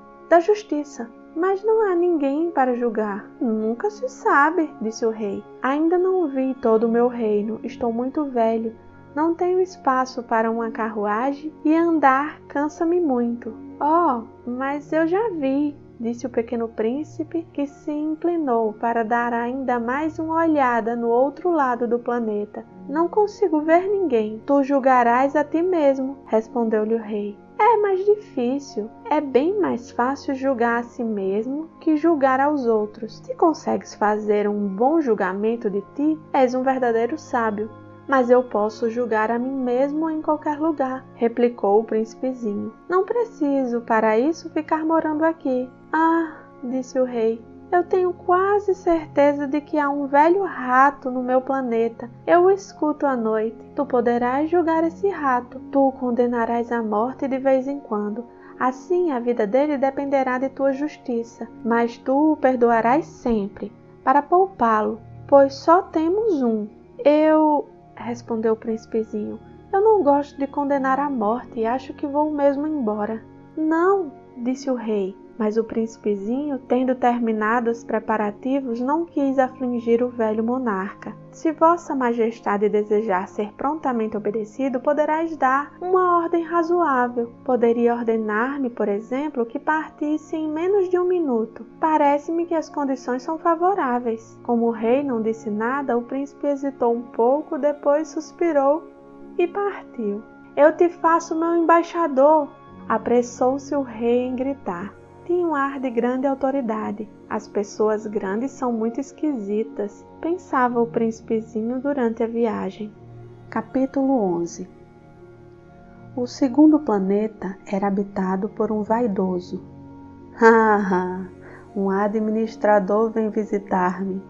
justiça. Mas não há ninguém para julgar. Nunca se sabe, disse o rei. Ainda não vi todo o meu reino, estou muito velho. Não tenho espaço para uma carruagem e andar cansa-me muito. Oh, mas eu já vi, disse o pequeno príncipe, que se inclinou para dar ainda mais uma olhada no outro lado do planeta. Não consigo ver ninguém. Tu julgarás a ti mesmo, respondeu-lhe o rei. É mais difícil. É bem mais fácil julgar a si mesmo que julgar aos outros. Se consegues fazer um bom julgamento de ti, és um verdadeiro sábio. Mas eu posso julgar a mim mesmo em qualquer lugar, replicou o príncipezinho. Não preciso, para isso, ficar morando aqui. Ah, disse o rei, eu tenho quase certeza de que há um velho rato no meu planeta. Eu o escuto à noite. Tu poderás julgar esse rato. Tu o condenarás à morte de vez em quando. Assim a vida dele dependerá de tua justiça. Mas tu o perdoarás sempre, para poupá-lo, pois só temos um. Respondeu o príncipezinho. Eu não gosto de condenar à morte e acho que vou mesmo embora. Não, disse o rei. Mas o príncipezinho, tendo terminado os preparativos, não quis afligir o velho monarca. Se vossa majestade desejar ser prontamente obedecido, poderás dar uma ordem razoável. Poderia ordenar-me, por exemplo, que partisse em menos de 1 minuto. Parece-me que as condições são favoráveis. Como o rei não disse nada, o príncipe hesitou um pouco, depois suspirou e partiu. Eu te faço meu embaixador, apressou-se o rei em gritar. Tinha um ar de grande autoridade. As pessoas grandes são muito esquisitas, pensava o príncipezinho durante a viagem. Capítulo 11. O segundo planeta era habitado por um vaidoso. Um administrador vem visitar-me,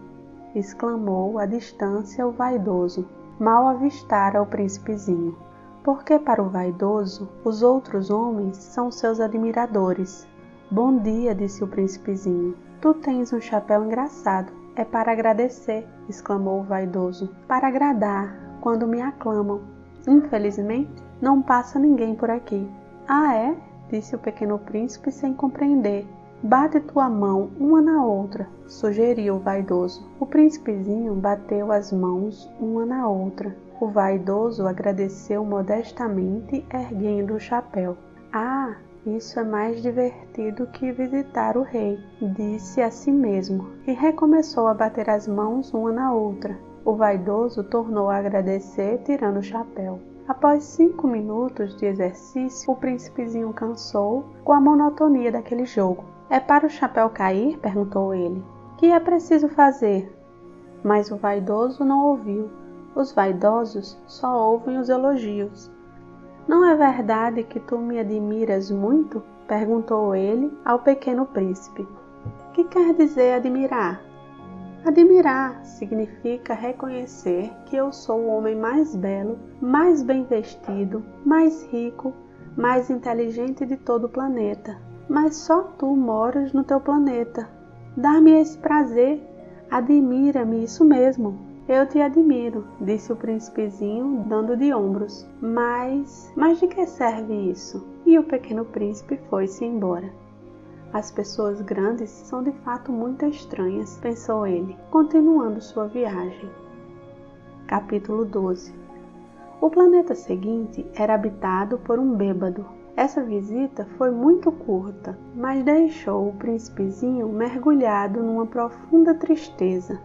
exclamou à distância o vaidoso. Mal avistara o príncipezinho, porque para o vaidoso os outros homens são seus admiradores. Bom dia, disse o príncipezinho. Tu tens um chapéu engraçado. É para agradecer, exclamou o vaidoso. Para agradar, quando me aclamam. Infelizmente, não passa ninguém por aqui. Ah, é? Disse o pequeno príncipe sem compreender. Bate tua mão uma na outra, sugeriu o vaidoso. O príncipezinho bateu as mãos uma na outra. O vaidoso agradeceu modestamente, erguendo o chapéu. Ah, isso é mais divertido que visitar o rei, disse a si mesmo, e recomeçou a bater as mãos uma na outra. O vaidoso tornou a agradecer, tirando o chapéu. Após 5 minutos de exercício, o príncipezinho cansou com a monotonia daquele jogo. É para o chapéu cair? Perguntou ele. Que é preciso fazer? Mas o vaidoso não ouviu. Os vaidosos só ouvem os elogios. Não é verdade que tu me admiras muito? Perguntou ele ao pequeno príncipe. Que quer dizer admirar? Admirar significa reconhecer que eu sou o homem mais belo, mais bem vestido, mais rico, mais inteligente de todo o planeta. Mas só tu moras no teu planeta. Dá-me esse prazer. Admira-me, isso mesmo. Eu te admiro, disse o príncipezinho, dando de ombros. Mas de que serve isso? E o pequeno príncipe foi-se embora. As pessoas grandes são de fato muito estranhas, pensou ele, continuando sua viagem. Capítulo 12. O planeta seguinte era habitado por um bêbado. Essa visita foi muito curta, mas deixou o príncipezinho mergulhado numa profunda tristeza.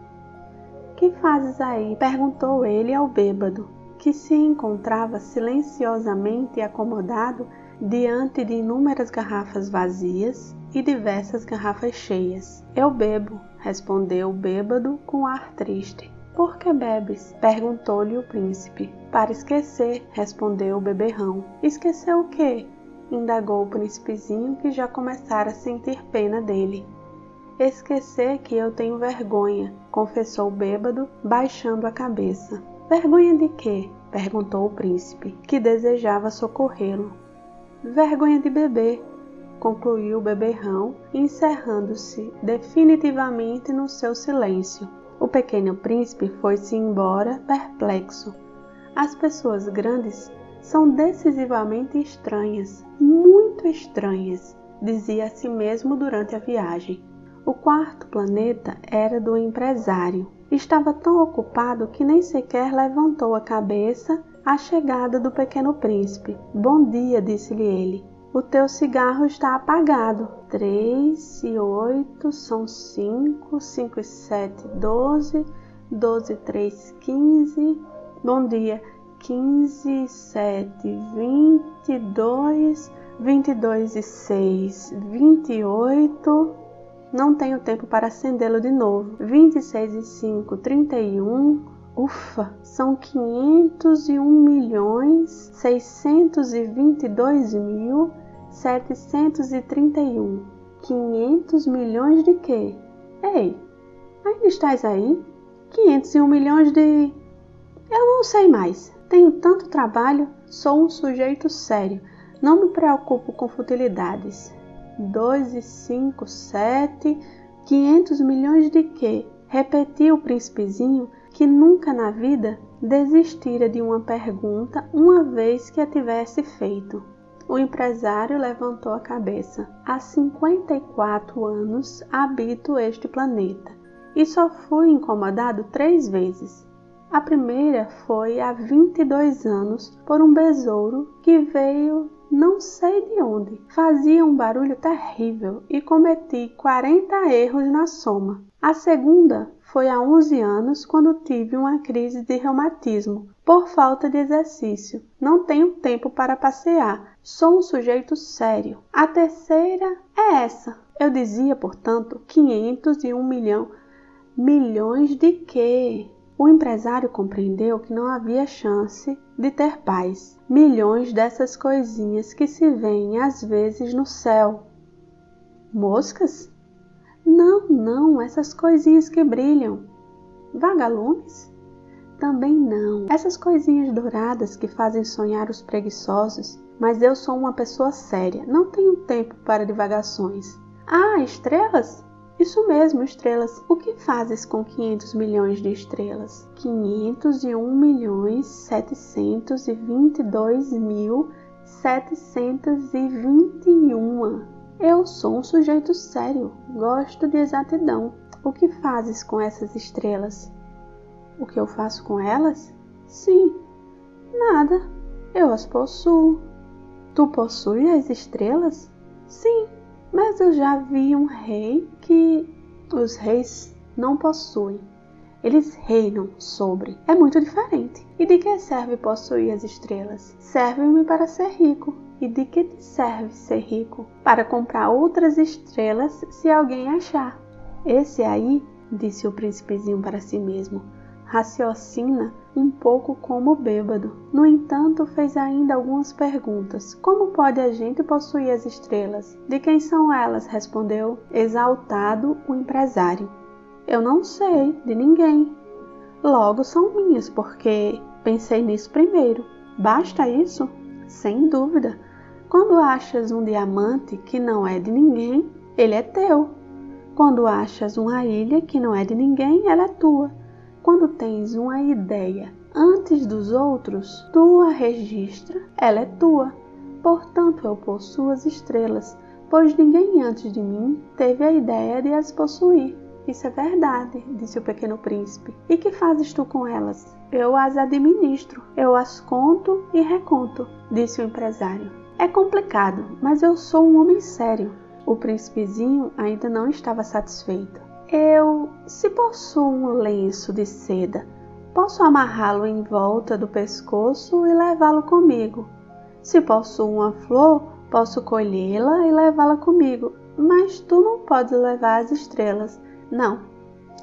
Que fazes aí? Perguntou ele ao bêbado, que se encontrava silenciosamente acomodado diante de inúmeras garrafas vazias e diversas garrafas cheias. Eu bebo, respondeu o bêbado com ar triste. Por que bebes? Perguntou-lhe o príncipe. Para esquecer, respondeu o beberrão. Esquecer o quê? Indagou o príncipezinho, que já começara a sentir pena dele. Esquecer que eu tenho vergonha, confessou o bêbado, baixando a cabeça. Vergonha de quê? Perguntou o príncipe, que desejava socorrê-lo. Vergonha de beber, concluiu o beberrão, encerrando-se definitivamente no seu silêncio. O pequeno príncipe foi-se embora perplexo. As pessoas grandes são decisivamente estranhas, muito estranhas, dizia a si mesmo durante a viagem. O quarto planeta era do empresário. Estava tão ocupado que nem sequer levantou a cabeça à chegada do pequeno príncipe. Bom dia, disse-lhe ele. O teu cigarro está apagado. 3 e 8 são 5, 5 e 7, 12, 12 e 3, 15. Bom dia. 15 e 7, 22, 22 e 6, 28... Não tenho tempo para acendê-lo de novo. 26 e 5, 31. Ufa! São 501.622.731. 500 milhões de quê? Ei, ainda estás aí? 501 milhões de... Eu não sei mais. Tenho tanto trabalho. Sou um sujeito sério. Não me preocupo com futilidades. 2 e 5, 7, 500 milhões de quê? Repetiu o príncipezinho, que nunca na vida desistira de uma pergunta uma vez que a tivesse feito. O empresário levantou a cabeça. Há 54 anos habito este planeta e só fui incomodado 3 vezes. A primeira foi há 22 anos por um besouro que veio não sei de onde. Fazia um barulho terrível e cometi 40 erros na soma. A segunda foi há 11 anos, quando tive uma crise de reumatismo por falta de exercício. Não tenho tempo para passear. Sou um sujeito sério. A terceira é essa. Eu dizia, portanto, 501 milhão. Milhões de quê? O empresário compreendeu que não havia chance de ter paz. Milhões dessas coisinhas que se veem às vezes no céu. Moscas? Não, essas coisinhas que brilham. Vagalumes? Também não. Essas coisinhas douradas que fazem sonhar os preguiçosos. mas eu sou uma pessoa séria, não tenho tempo para divagações. Ah, estrelas? Isso mesmo, estrelas. O que fazes com 500 milhões de estrelas? 501.722.721. Eu sou um sujeito sério, gosto de exatidão. O que fazes com essas estrelas? O que eu faço com elas? Sim, nada. Eu as possuo. Tu possuis as estrelas? Sim, mas eu já vi um rei que os reis não possuem. Eles reinam sobre. É muito diferente. E de que serve possuir as estrelas? Serve-me para ser rico. E de que te serve ser rico? Para comprar outras estrelas se alguém achar. Esse aí, disse o príncipezinho para si mesmo, raciocina um pouco como bêbado. No entanto, fez ainda algumas perguntas. Como pode a gente possuir as estrelas? De quem são elas? Respondeu, exaltado, o empresário. Eu não sei, de ninguém. Logo são minhas, porque pensei nisso primeiro. Basta isso? Sem dúvida. Quando achas um diamante que não é de ninguém, ele é teu. Quando achas uma ilha que não é de ninguém, ela é tua. Quando tens uma ideia antes dos outros, tu a registra, ela é tua. Portanto, eu possuo as estrelas, pois ninguém antes de mim teve a ideia de as possuir. Isso é verdade, disse o pequeno príncipe. E que fazes tu com elas? Eu as administro, eu as conto e reconto, disse o empresário. É complicado, mas eu sou um homem sério. O príncipezinho ainda não estava satisfeito. Se possuo um lenço de seda, posso amarrá-lo em volta do pescoço e levá-lo comigo. Se possuo uma flor, posso colhê-la e levá-la comigo. Mas tu não podes levar as estrelas. Não,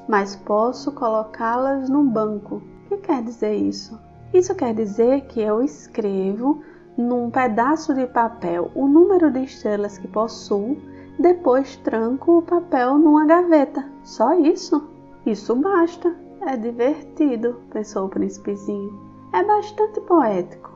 mas posso colocá-las num banco. O que quer dizer isso? Isso quer dizer que eu escrevo num pedaço de papel o número de estrelas que possuo, depois tranco o papel numa gaveta. Só isso? Isso basta. É divertido, pensou o príncipezinho. É bastante poético,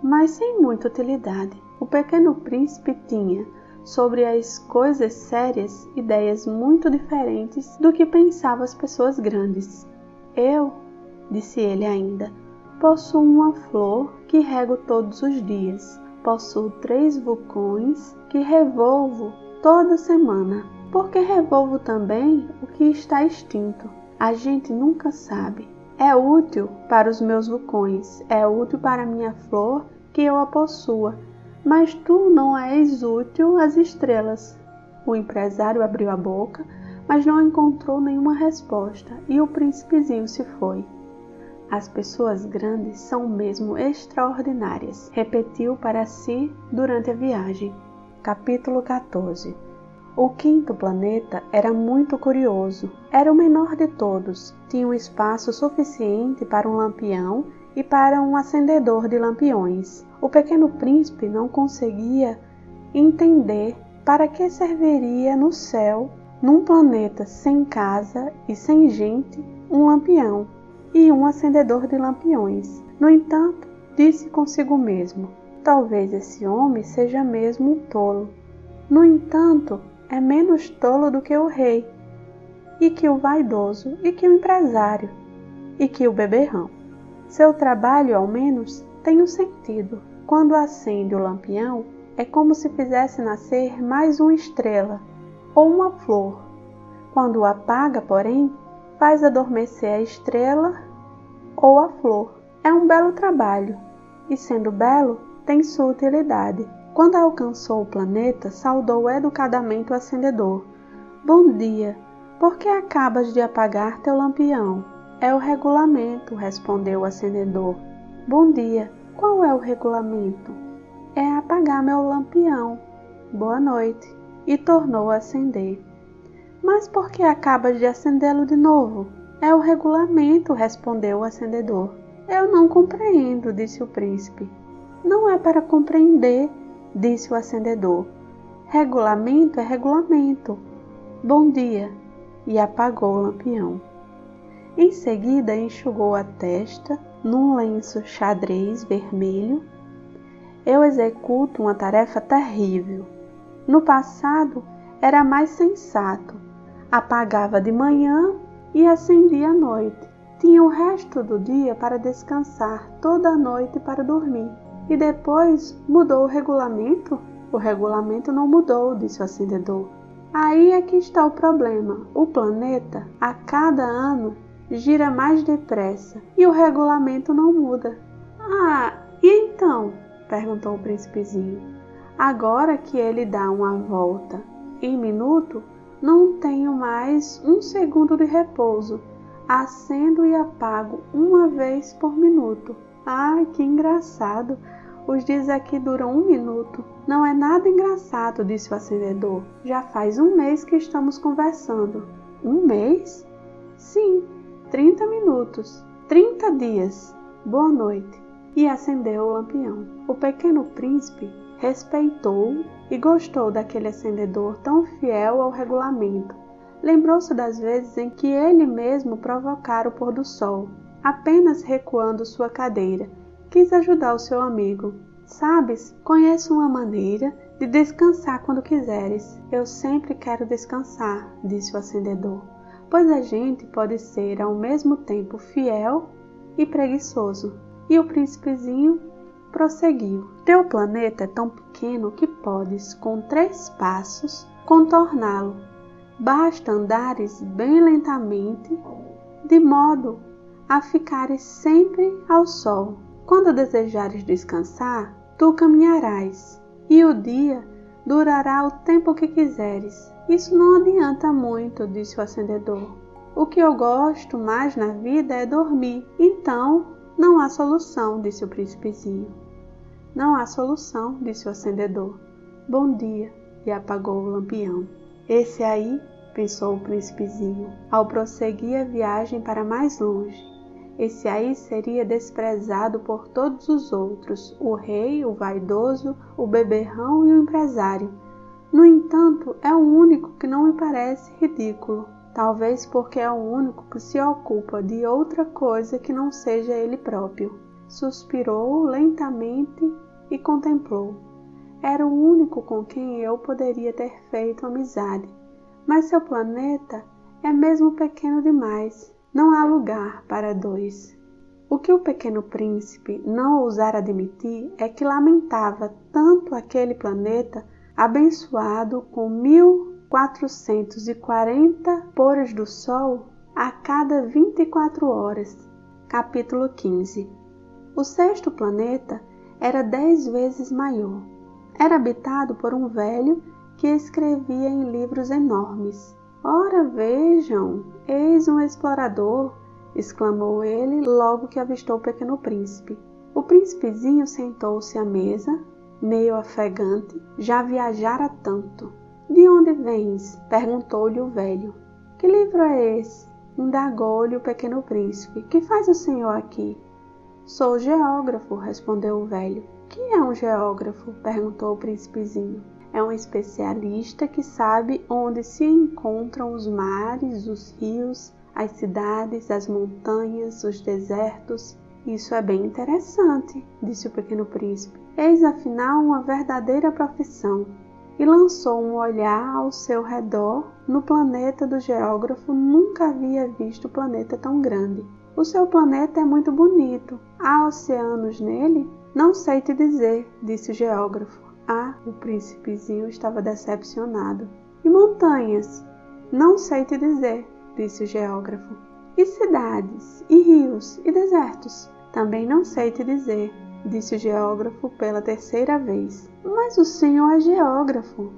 mas sem muita utilidade. O pequeno príncipe tinha, sobre as coisas sérias, ideias muito diferentes do que pensavam as pessoas grandes. Eu, disse ele ainda, possuo uma flor que rego todos os dias. Possuo 3 vulcões que revolvo toda semana. Porque revolvo também o que está extinto. A gente nunca sabe. É útil para os meus vulcões, é útil para a minha flor que eu a possua. Mas tu não és útil às estrelas. O empresário abriu a boca, mas não encontrou nenhuma resposta, e o príncipezinho se foi. As pessoas grandes são mesmo extraordinárias, repetiu para si durante a viagem. Capítulo 14. O 5º planeta era muito curioso. Era o menor de todos. Tinha um espaço suficiente para um lampião e para um acendedor de lampiões. O pequeno príncipe não conseguia entender para que serviria no céu, num planeta sem casa e sem gente, um lampião e um acendedor de lampiões. No entanto, disse consigo mesmo, talvez esse homem seja mesmo um tolo. No entanto, é menos tolo do que o rei, e que o vaidoso, e que o empresário, e que o beberrão. Seu trabalho, ao menos, tem um sentido. Quando acende o lampião, é como se fizesse nascer mais uma estrela, ou uma flor. Quando o apaga, porém, faz adormecer a estrela ou a flor. É um belo trabalho, e sendo belo, tem sua utilidade. Quando alcançou o planeta, saudou educadamente o acendedor. Bom dia, por que acabas de apagar teu lampião? É o regulamento, respondeu o acendedor. Bom dia, qual é o regulamento? É apagar meu lampião. Boa noite. E tornou a acender. Mas por que acabas de acendê-lo de novo? É o regulamento, respondeu o acendedor. Eu não compreendo, disse o príncipe. Não é para compreender, disse o acendedor. Regulamento é regulamento. Bom dia. E apagou o lampião. Em seguida enxugou a testa num lenço xadrez vermelho Eu executo uma tarefa terrível. No passado, era mais sensato. Apagava de manhã e acendia à noite. Tinha o resto do dia para descansar, toda a noite para dormir. E depois mudou o regulamento? O regulamento não mudou, disse o acendedor. Aí é que está o problema. O planeta, a cada ano, gira mais depressa e o regulamento não muda. Ah, e então? Perguntou o príncipezinho. Agora que ele dá uma volta em minuto, não tenho mais um segundo de repouso. Acendo e apago uma vez por minuto. Ai, que engraçado! Os dias aqui duram 1 minuto. Não é nada engraçado, disse o acendedor. Já faz 1 mês que estamos conversando. 1 mês? Sim, 30 minutos. 30 dias. Boa noite. E acendeu o lampião. O pequeno príncipe respeitou e gostou daquele acendedor tão fiel ao regulamento. Lembrou-se das vezes em que ele mesmo provocara o pôr do sol, apenas recuando sua cadeira. Quis ajudar o seu amigo. Sabes, conheço uma maneira de descansar quando quiseres. Eu sempre quero descansar, disse o acendedor, pois a gente pode ser ao mesmo tempo fiel e preguiçoso. E o príncipezinho prosseguiu. Teu planeta é tão pequeno que podes, com 3 passos, contorná-lo. Basta andares bem lentamente, de modo a ficares sempre ao sol. Quando desejares descansar, tu caminharás, e o dia durará o tempo que quiseres. Isso não adianta muito, disse o acendedor. O que eu gosto mais na vida é dormir. Então, não há solução, disse o príncipezinho. Não há solução, disse o acendedor. Bom dia, e apagou o lampião. Esse aí, pensou o príncipezinho, ao prosseguir a viagem para mais longe. Esse aí seria desprezado por todos os outros, o rei, o vaidoso, o beberrão e o empresário. No entanto, é o único que não me parece ridículo, talvez porque é o único que se ocupa de outra coisa que não seja ele próprio. Suspirou lentamente e contemplou. Era o único com quem eu poderia ter feito amizade, mas seu planeta é mesmo pequeno demais. Não há lugar para 2. O que o pequeno príncipe não ousara admitir é que lamentava tanto aquele planeta abençoado com 1440 pôres do sol a cada 24 horas. Capítulo 15. O 6º planeta era 10 vezes maior. Era habitado por um velho que escrevia em livros enormes. Ora, vejam, eis um explorador, exclamou ele logo que avistou o pequeno príncipe. O príncipezinho sentou-se à mesa, meio ofegante, já viajara tanto. De onde vens? Perguntou-lhe o velho. Que livro é esse? Indagou-lhe o pequeno príncipe. Que faz o senhor aqui? Sou geógrafo, respondeu o velho. Que é um geógrafo? Perguntou o príncipezinho. É um especialista que sabe onde se encontram os mares, os rios, as cidades, as montanhas, os desertos. Isso é bem interessante, disse o pequeno príncipe. Eis afinal uma verdadeira profissão. E lançou um olhar ao seu redor. No planeta do geógrafo nunca havia visto planeta tão grande. O seu planeta é muito bonito. Há oceanos nele? Não sei te dizer, disse o geógrafo. Ah, o príncipezinho estava decepcionado. E montanhas? Não sei te dizer, disse o geógrafo. E cidades, e rios, e desertos? Também não sei te dizer, disse o geógrafo pela 3ª vez. Mas o senhor é geógrafo.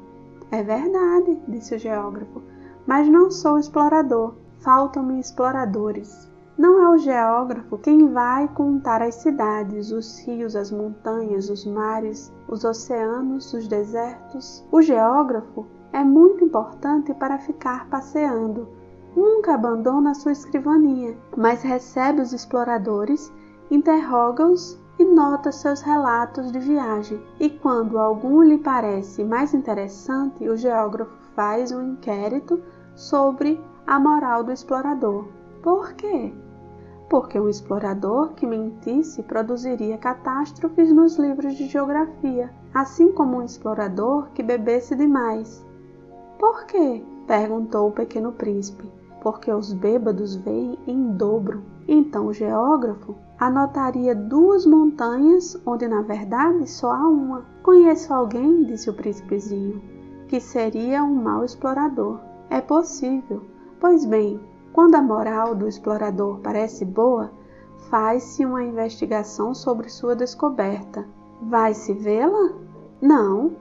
É verdade, disse o geógrafo, mas não sou explorador. Faltam-me exploradores. Não é o geógrafo quem vai contar as cidades, os rios, as montanhas, os mares, os oceanos, os desertos. O geógrafo é muito importante para ficar passeando. Nunca abandona a sua escrivaninha, mas recebe os exploradores, interroga-os e nota seus relatos de viagem. E quando algum lhe parece mais interessante, o geógrafo faz um inquérito sobre a moral do explorador. Por quê? porque um explorador que mentisse produziria catástrofes nos livros de geografia, assim como um explorador que bebesse demais. Por quê? Perguntou o Pequeno Príncipe. Porque os bêbados veem em dobro. Então o geógrafo anotaria 2 montanhas, onde na verdade só há uma. Conheço alguém, disse o príncipezinho, que seria um mau explorador. É possível. Pois bem, quando a moral do explorador parece boa, faz-se uma investigação sobre sua descoberta. Vai-se vê-la? Não,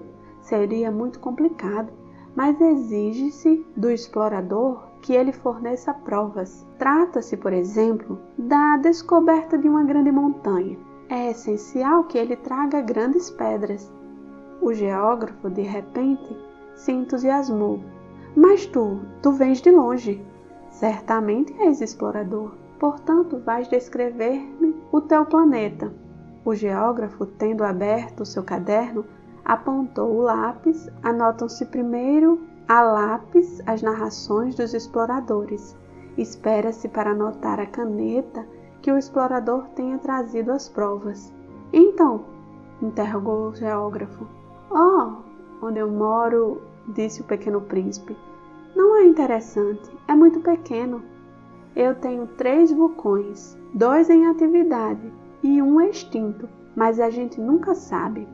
seria muito complicado, mas exige-se do explorador que ele forneça provas. Trata-se, por exemplo, da descoberta de uma grande montanha. É essencial que ele traga grandes pedras. O geógrafo, de repente, se entusiasmou. Mas tu vens de longe. Certamente és explorador. Portanto, vais descrever-me o teu planeta. O geógrafo, tendo aberto o seu caderno, apontou o lápis. Anotam-se primeiro a lápis as narrações dos exploradores. Espera-se para anotar a caneta que o explorador tenha trazido as provas. Então, interrogou o geógrafo. Onde eu moro, disse o Pequeno Príncipe. Não é interessante, é muito pequeno. Eu tenho 3 vulcões, 2 em atividade e 1 extinto, mas a gente nunca sabe.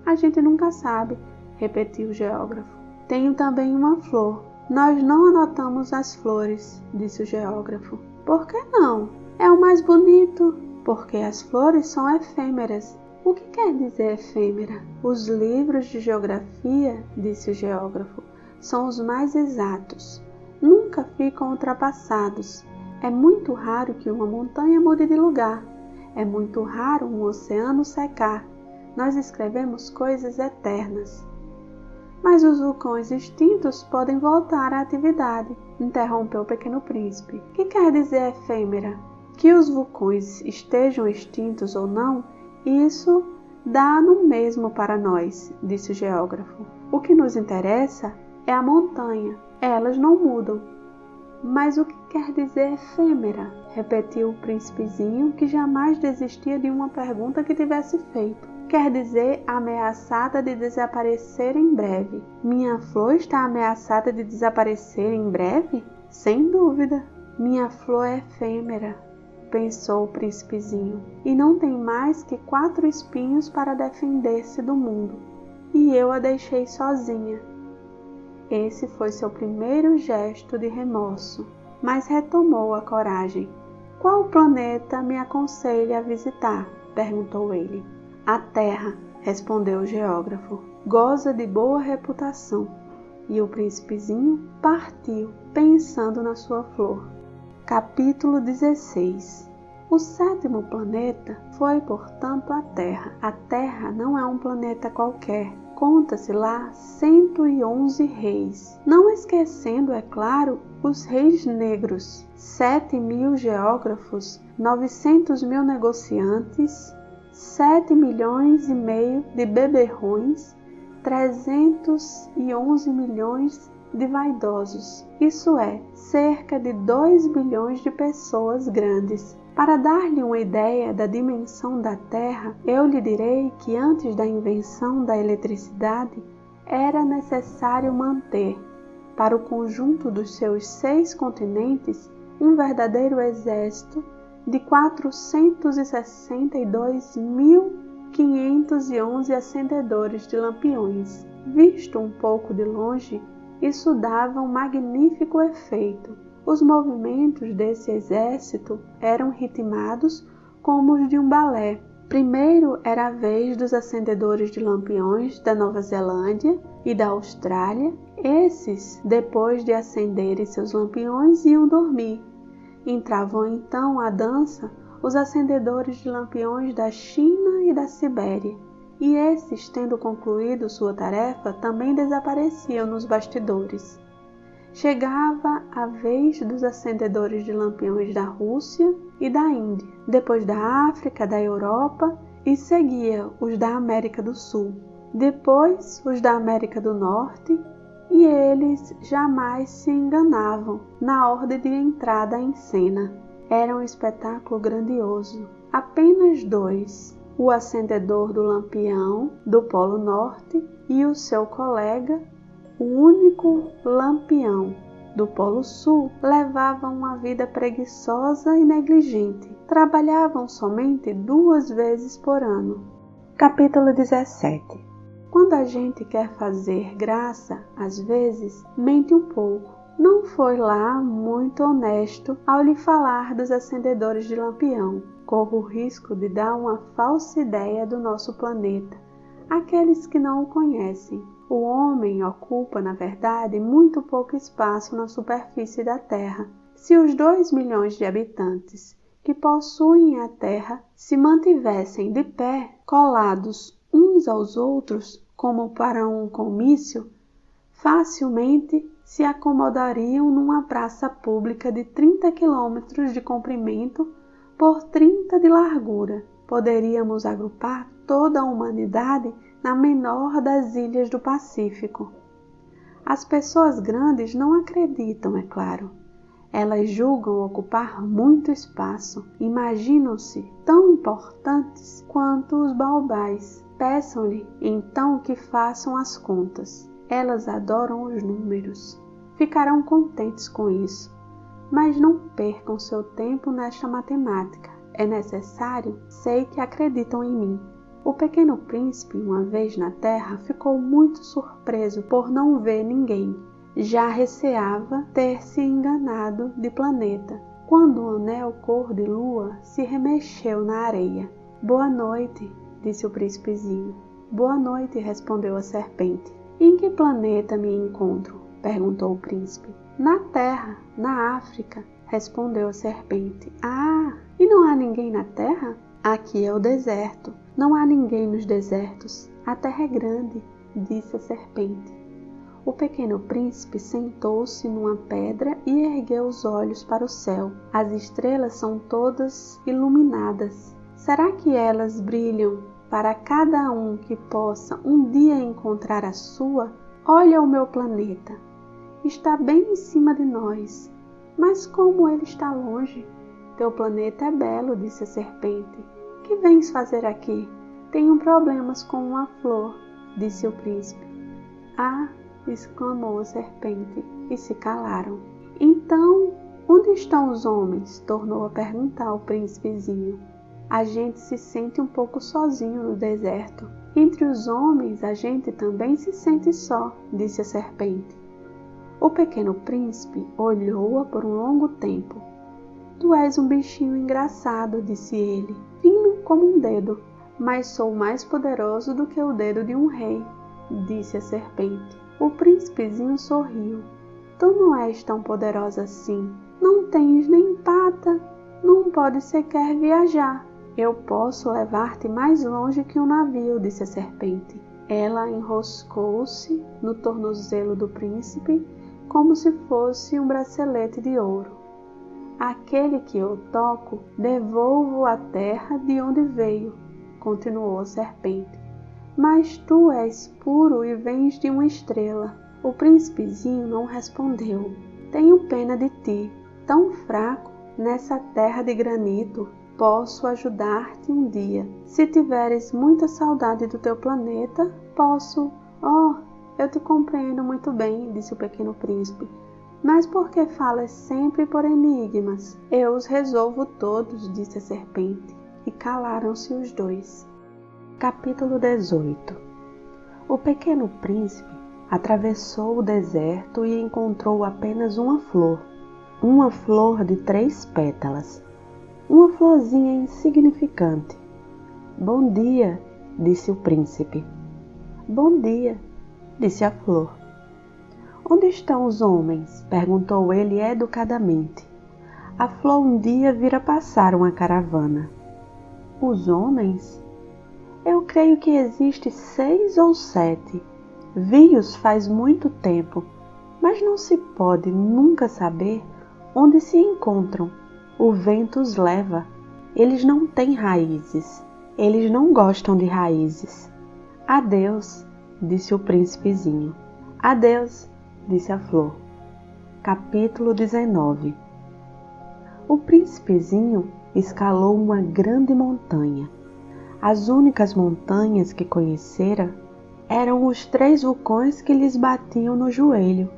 A gente nunca sabe, repetiu o geógrafo. Tenho também uma flor. Nós não anotamos as flores, disse o geógrafo. Por que não? É o mais bonito. Porque as flores são efêmeras. O que quer dizer efêmera? Os livros de geografia, disse o geógrafo, são os mais exatos. Nunca ficam ultrapassados. É muito raro que uma montanha mude de lugar. É muito raro um oceano secar. Nós escrevemos coisas eternas. Mas os vulcões extintos podem voltar à atividade, interrompeu o Pequeno Príncipe. Que quer dizer efêmera? Que os vulcões estejam extintos ou não, isso dá no mesmo para nós, disse o geógrafo. O que nos interessa é a montanha. Elas não mudam. Mas o que quer dizer efêmera? Repetiu o príncipezinho, que jamais desistia de uma pergunta que tivesse feito. Quer dizer ameaçada de desaparecer em breve. Minha flor está ameaçada de desaparecer em breve? Sem dúvida. Minha flor é efêmera, pensou o príncipezinho, e não tem mais que 4 espinhos para defender-se do mundo. E eu a deixei sozinha. Esse foi seu primeiro gesto de remorso, mas retomou a coragem. Qual planeta me aconselha a visitar? Perguntou ele. A Terra, respondeu o geógrafo, goza de boa reputação. E o príncipezinho partiu, pensando na sua flor. Capítulo 16. O 7º planeta foi, portanto, a Terra. A Terra não é um planeta qualquer. Conta-se lá 111 reis. Não esquecendo, é claro, os reis negros. 7.000 geógrafos, 900.000 negociantes, 7,5 milhões de beberrões, 311 milhões de vaidosos, isso é, cerca de 2 bilhões de pessoas grandes. Para dar-lhe uma ideia da dimensão da Terra, eu lhe direi que antes da invenção da eletricidade, era necessário manter, para o conjunto dos seus 6 continentes, um verdadeiro exército de 462.511 acendedores de lampiões. Visto um pouco de longe, isso dava um magnífico efeito. Os movimentos desse exército eram ritmados como os de um balé. Primeiro era a vez dos acendedores de lampiões da Nova Zelândia e da Austrália. Esses, depois de acenderem seus lampiões, iam dormir. Entravam então a dança os acendedores de lampiões da China e da Sibéria, e esses, tendo concluído sua tarefa, também desapareciam nos bastidores. Chegava a vez dos acendedores de lampiões da Rússia e da Índia, depois da África, da Europa, e seguia os da América do Sul, depois os da América do Norte, e eles jamais se enganavam na ordem de entrada em cena. Era um espetáculo grandioso. Apenas dois, o acendedor do lampião do Polo Norte e o seu colega, o único lampião do Polo Sul, levavam uma vida preguiçosa e negligente. Trabalhavam somente 2 vezes por ano. Capítulo 17. Quando a gente quer fazer graça, às vezes, mente um pouco. Não foi lá muito honesto ao lhe falar dos acendedores de lampião. Corro o risco de dar uma falsa ideia do nosso planeta àqueles que não o conhecem. O homem ocupa, na verdade, muito pouco espaço na superfície da Terra. Se os 2 milhões de habitantes que possuem a Terra se mantivessem de pé, colados uns aos outros, como para um comício, facilmente se acomodariam numa praça pública de 30 quilômetros de comprimento por 30 de largura. Poderíamos agrupar toda a humanidade na menor das ilhas do Pacífico. As pessoas grandes não acreditam, é claro. Elas julgam ocupar muito espaço, imaginam-se tão importantes quanto os baobás. Peçam-lhe então que façam as contas. Elas adoram os números. Ficarão contentes com isso. Mas não percam seu tempo nesta matemática. É necessário, sei que acreditam em mim. O pequeno príncipe, uma vez na terra, ficou muito surpreso por não ver ninguém. Já receava ter se enganado de planeta, quando o anel cor de lua se remexeu na areia. Boa noite, disse o príncipezinho. Boa noite, respondeu a serpente. Em que planeta me encontro? Perguntou o príncipe. Na Terra, na África, respondeu a serpente. Ah, e não há ninguém na Terra? Aqui é o deserto. Não há ninguém nos desertos. A terra é grande, disse a serpente. O pequeno príncipe sentou-se numa pedra e ergueu os olhos para o céu. As estrelas são todas iluminadas. Será que elas brilham para cada um que possa um dia encontrar a sua? Olha o meu planeta. Está bem em cima de nós. Mas como ele está longe? Teu planeta é belo, disse a serpente. Que vens fazer aqui? Tenho problemas com uma flor, disse o príncipe. Ah, exclamou a serpente, e se calaram. Então, onde estão os homens? Tornou a perguntar o príncipezinho. A gente se sente um pouco sozinho no deserto. Entre os homens, a gente também se sente só, disse a serpente. O pequeno príncipe olhou-a por um longo tempo. Tu és um bichinho engraçado, disse ele, fino como um dedo. Mas sou mais poderoso do que o dedo de um rei, disse a serpente. O príncipezinho sorriu. Tu não és tão poderosa assim. Não tens nem pata. Não podes sequer viajar. Eu posso levar-te mais longe que um navio, disse a serpente. Ela enroscou-se no tornozelo do príncipe como se fosse um bracelete de ouro. Aquele que eu toco, devolvo à terra de onde veio, continuou a serpente. Mas tu és puro e vens de uma estrela. O príncipezinho não respondeu. Tenho pena de ti, tão fraco, nessa terra de granito. Posso ajudar-te um dia. Se tiveres muita saudade do teu planeta, posso... Oh, eu te compreendo muito bem, disse o pequeno príncipe. Mas por que falas sempre por enigmas? Eu os resolvo todos, disse a serpente. E calaram-se os dois. Capítulo 18. O pequeno príncipe atravessou o deserto e encontrou apenas uma flor de 3 pétalas, uma florzinha insignificante. Bom dia, disse o príncipe. Bom dia, disse a flor. Onde estão os homens? Perguntou ele educadamente. A flor um dia vira passar uma caravana. Os homens? Eu creio que existe 6 ou 7. Vi-os faz muito tempo, mas não se pode nunca saber onde se encontram. O vento os leva. Eles não têm raízes. Eles não gostam de raízes. Adeus, disse o príncipezinho. Adeus, disse a flor. Capítulo 19. O príncipezinho escalou uma grande montanha. As únicas montanhas que conhecera eram os 3 vulcões que lhes batiam no joelho.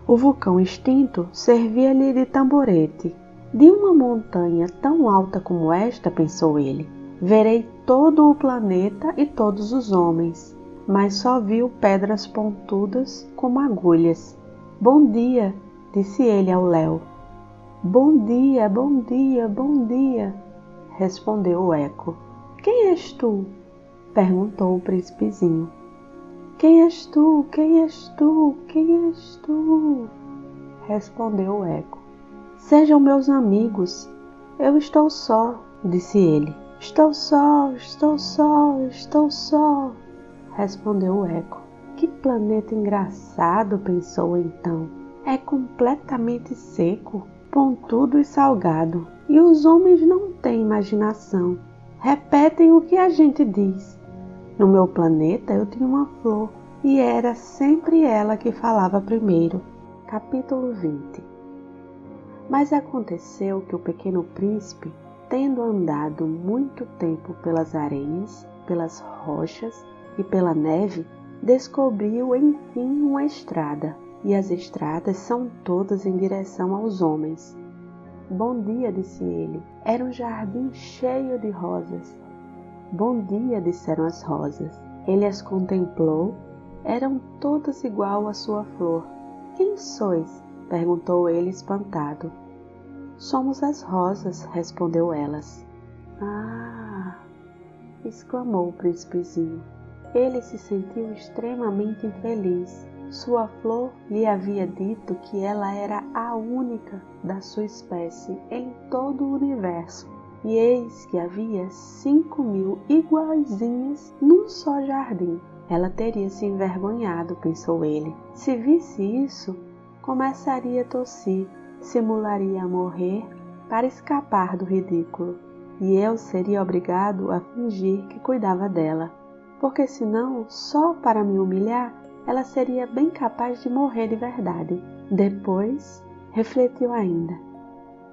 O vulcão extinto servia-lhe de tamborete. De uma montanha tão alta como esta, pensou ele, verei todo o planeta e todos os homens, mas só viu pedras pontudas como agulhas. Bom dia, disse ele ao Léo. Bom dia, bom dia, bom dia, respondeu o eco. Quem és tu? Perguntou o príncipezinho. Quem és tu? Quem és tu? Quem és tu? Respondeu o eco. Sejam meus amigos. Eu estou só, disse ele. Estou só, estou só, estou só, respondeu o eco. Que planeta engraçado, pensou então. É completamente seco, pontudo e salgado, e os homens não têm imaginação. Repetem o que a gente diz. No meu planeta eu tinha uma flor, e era sempre ela que falava primeiro. Capítulo 20. Mas aconteceu que o pequeno príncipe, tendo andado muito tempo pelas areias, pelas rochas e pela neve, descobriu enfim uma estrada, e as estradas são todas em direção aos homens. Bom dia, disse ele. Era um jardim cheio de rosas. Bom dia, disseram as rosas. Ele as contemplou. Eram todas igual à sua flor. Quem sois? Perguntou ele espantado. Somos as rosas, respondeu elas. Ah! Exclamou o príncipezinho. Ele se sentiu extremamente infeliz. Sua flor lhe havia dito que ela era a única da sua espécie em todo o universo. E eis que havia 5.000 iguaizinhas num só jardim. Ela teria se envergonhado, pensou ele. Se visse isso, começaria a tossir, simularia morrer para escapar do ridículo. E eu seria obrigado a fingir que cuidava dela, porque senão, só para me humilhar, ela seria bem capaz de morrer de verdade. Depois, refletiu ainda.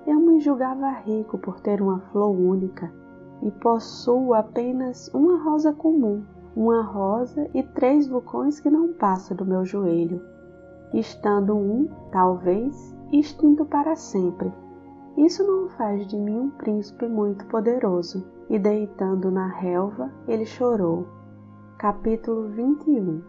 Eu me julgava rico por ter uma flor única e possuo apenas uma rosa comum, uma rosa e 3 vulcões que não passam do meu joelho, estando um, talvez, extinto para sempre. Isso não faz de mim um príncipe muito poderoso. E deitando na relva, ele chorou. Capítulo 21.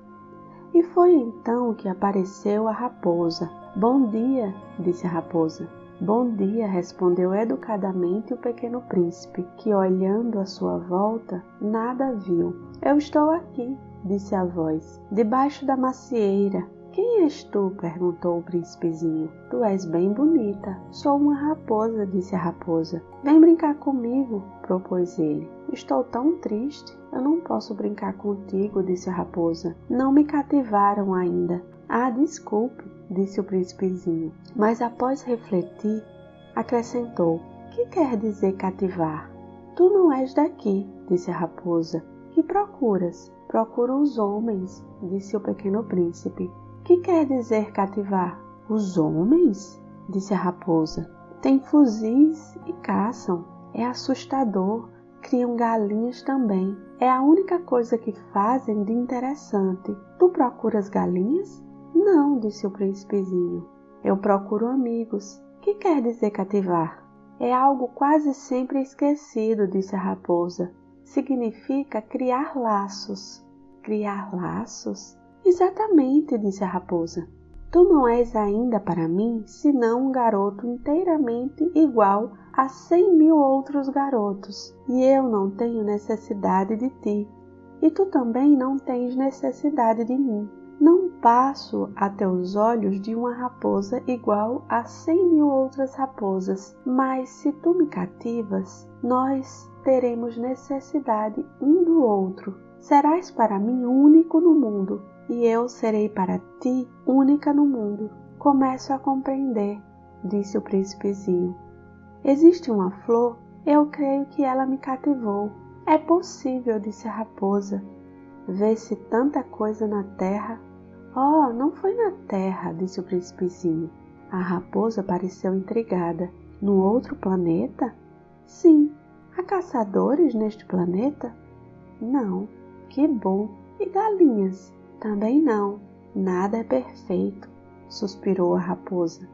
E foi então que apareceu a raposa. Bom dia, disse a raposa. Bom dia, respondeu educadamente o pequeno príncipe, que olhando à sua volta, nada viu. Eu estou aqui, disse a voz, debaixo da macieira. Quem és tu? Perguntou o príncipezinho. Tu és bem bonita. Sou uma raposa, disse a raposa. Vem brincar comigo, propôs ele. Estou tão triste. Eu não posso brincar contigo, disse a raposa. Não me cativaram ainda. Ah, desculpe, disse o príncipezinho. Mas após refletir, acrescentou. Que quer dizer cativar? Tu não és daqui, disse a raposa. Que procuras? Procuro os homens, disse o pequeno príncipe. Que quer dizer cativar? Os homens? Disse a raposa. Têm fuzis e caçam. É assustador. Criam galinhas também. É a única coisa que fazem de interessante. Tu procuras galinhas? Não, disse o príncipezinho. Eu procuro amigos. Que quer dizer cativar? É algo quase sempre esquecido, disse a raposa. Significa criar laços. Criar laços? Exatamente, disse a raposa. Tu não és ainda para mim senão um garoto inteiramente igual a 100.000 outros garotos, e eu não tenho necessidade de ti, e tu também não tens necessidade de mim. Não passo a teus olhos de uma raposa igual a 100.000 outras raposas, mas se tu me cativas, nós teremos necessidade um do outro. Serás para mim único no mundo, e eu serei para ti única no mundo. Começo a compreender, disse o príncipezinho. Existe uma flor? Eu creio que ela me cativou. É possível, disse a raposa. Vê-se tanta coisa na terra. Oh, não foi na terra, disse o príncipezinho. A raposa pareceu intrigada. No outro planeta? Sim. Há caçadores neste planeta? Não. Que bom. E galinhas? Também não. Nada é perfeito, suspirou a raposa.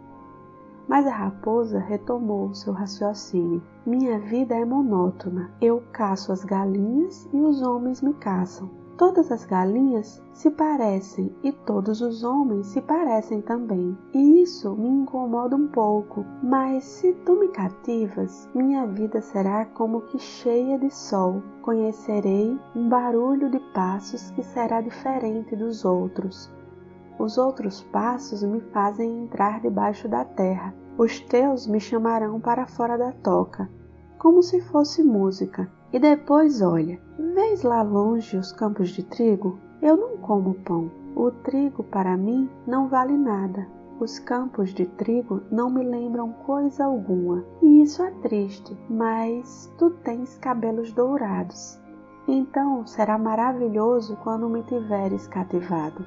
Mas a raposa retomou seu raciocínio. Minha vida é monótona. Eu caço as galinhas e os homens me caçam. Todas as galinhas se parecem e todos os homens se parecem também. E isso me incomoda um pouco, mas se tu me cativas, minha vida será como que cheia de sol. Conhecerei um barulho de passos que será diferente dos outros. Os outros passos me fazem entrar debaixo da terra. Os teus me chamarão para fora da toca, como se fosse música. E depois, olha, vês lá longe os campos de trigo? Eu não como pão. O trigo para mim não vale nada. Os campos de trigo não me lembram coisa alguma. E isso é triste, mas tu tens cabelos dourados. Então será maravilhoso quando me tiveres cativado.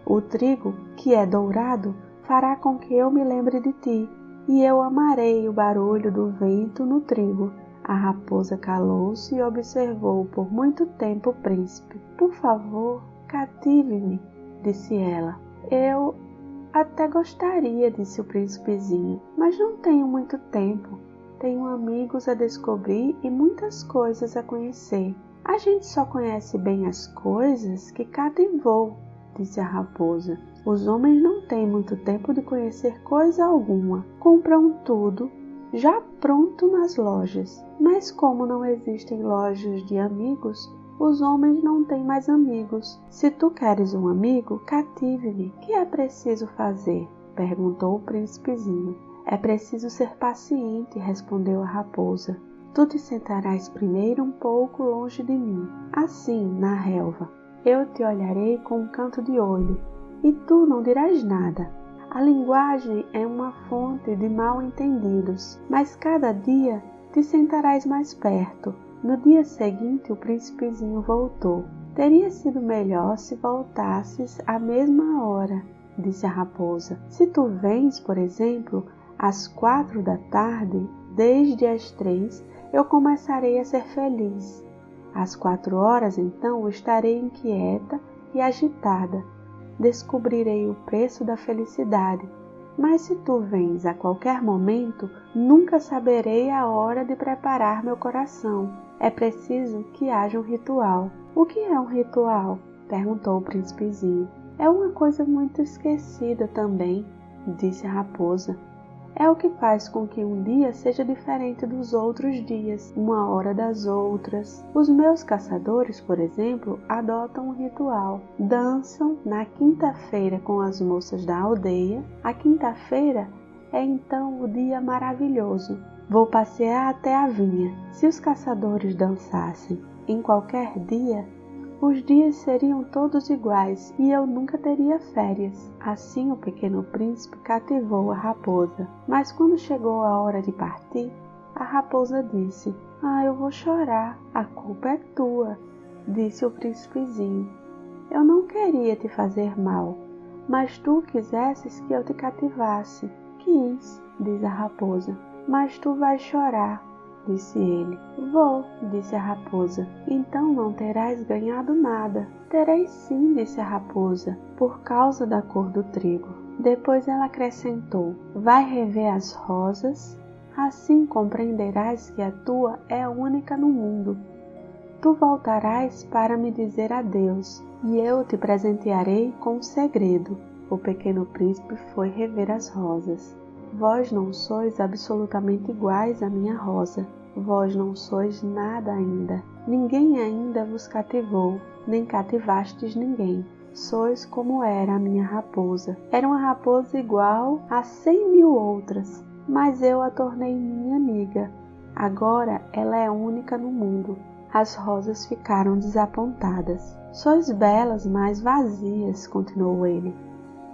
O trigo, que é dourado, fará com que eu me lembre de ti, e eu amarei o barulho do vento no trigo. A raposa calou-se e observou por muito tempo o príncipe. Por favor, cative-me, disse ela. Eu até gostaria, disse o príncipezinho, mas não tenho muito tempo. Tenho amigos a descobrir e muitas coisas a conhecer. A gente só conhece bem as coisas que cativou, disse a raposa. Os homens não têm muito tempo de conhecer coisa alguma. Compram tudo já pronto nas lojas. Mas como não existem lojas de amigos, os homens não têm mais amigos. Se tu queres um amigo, cative-me. O que é preciso fazer? Perguntou o príncipezinho. É preciso ser paciente, respondeu a raposa. Tu te sentarás primeiro um pouco longe de mim, assim, na relva. Eu te olharei com um canto de olho, e tu não dirás nada. A linguagem é uma fonte de mal-entendidos, mas cada dia te sentarás mais perto. No dia seguinte o príncipezinho voltou. Teria sido melhor se voltasses à mesma hora, disse a raposa. Se tu vens, por exemplo, às 4 da tarde, desde as 3, eu começarei a ser feliz. Às 4 horas, então, estarei inquieta e agitada. Descobrirei o preço da felicidade. Mas se tu vens a qualquer momento, nunca saberei a hora de preparar meu coração. É preciso que haja um ritual. O que é um ritual? Perguntou o príncipezinho. É uma coisa muito esquecida também, disse a raposa. É o que faz com que um dia seja diferente dos outros dias, uma hora das outras. Os meus caçadores, por exemplo, adotam um ritual. Dançam na quinta-feira com as moças da aldeia. A quinta-feira é então o dia maravilhoso. Vou passear até a vinha. Se os caçadores dançassem em qualquer dia, os dias seriam todos iguais e eu nunca teria férias. Assim o pequeno príncipe cativou a raposa. Mas quando chegou a hora de partir, a raposa disse: eu vou chorar. A culpa é tua, disse o príncipezinho. Eu não queria te fazer mal, mas tu quisesses que eu te cativasse. Quis, diz a raposa. Mas tu vais chorar, disse ele. Vou, disse a raposa. Então não terás ganhado nada. Terei sim, disse a raposa, por causa da cor do trigo. Depois ela acrescentou: vai rever as rosas, assim compreenderás que a tua é única no mundo. Tu voltarás para me dizer adeus, e eu te presentearei com um segredo. O pequeno príncipe foi rever as rosas. Vós não sois absolutamente iguais à minha rosa. Vós não sois nada ainda. Ninguém ainda vos cativou, nem cativastes ninguém. Sois como era a minha raposa. Era uma raposa igual a 100.000 outras, mas eu a tornei minha amiga. Agora ela é única no mundo. As rosas ficaram desapontadas. Sois belas, mas vazias, continuou ele.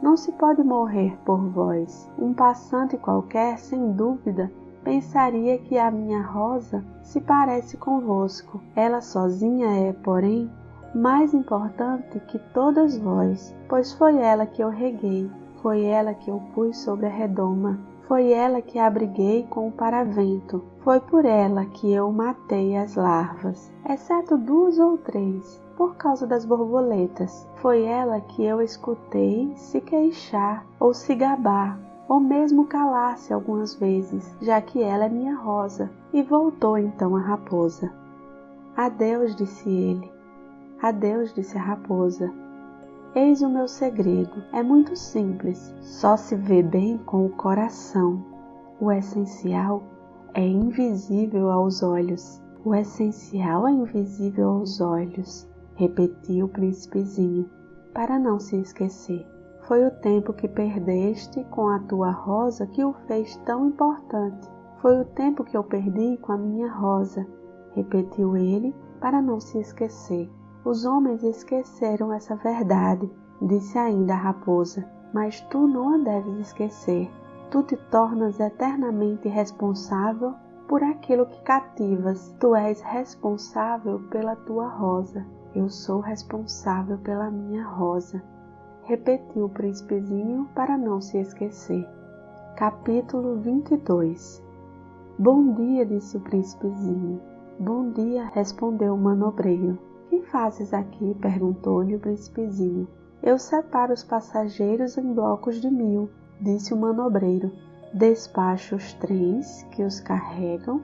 Não se pode morrer por vós. Um passante qualquer, sem dúvida, pensaria que a minha rosa se parece convosco. Ela sozinha é, porém, mais importante que todas vós, pois foi ela que eu reguei, foi ela que eu pus sobre a redoma, Foi ela que abriguei com o paravento. Foi por ela que eu matei as larvas, exceto 2 ou 3, por causa das borboletas. Foi ela que eu escutei se queixar ou se gabar, ou mesmo calar-se algumas vezes, já que ela é minha rosa. E voltou então a raposa. Adeus, disse ele. Adeus, disse a raposa. Eis o meu segredo. É muito simples. Só se vê bem com o coração. O essencial é invisível aos olhos. O essencial é invisível aos olhos, repetiu o príncipezinho, para não se esquecer. Foi o tempo que perdeste com a tua rosa que o fez tão importante. Foi o tempo que eu perdi com a minha rosa, repetiu ele, para não se esquecer. Os homens esqueceram essa verdade, disse ainda a raposa, mas tu não a deves esquecer. Tu te tornas eternamente responsável por aquilo que cativas. Tu és responsável pela tua rosa. Eu sou responsável pela minha rosa, repetiu o príncipezinho para não se esquecer. Capítulo 22. Bom dia, disse o príncipezinho. Bom dia, respondeu o manobreiro. Que fazes aqui? Perguntou-lhe o príncipezinho. Eu separo os passageiros em blocos de 1000, disse o manobreiro. Despacho os trens que os carregam,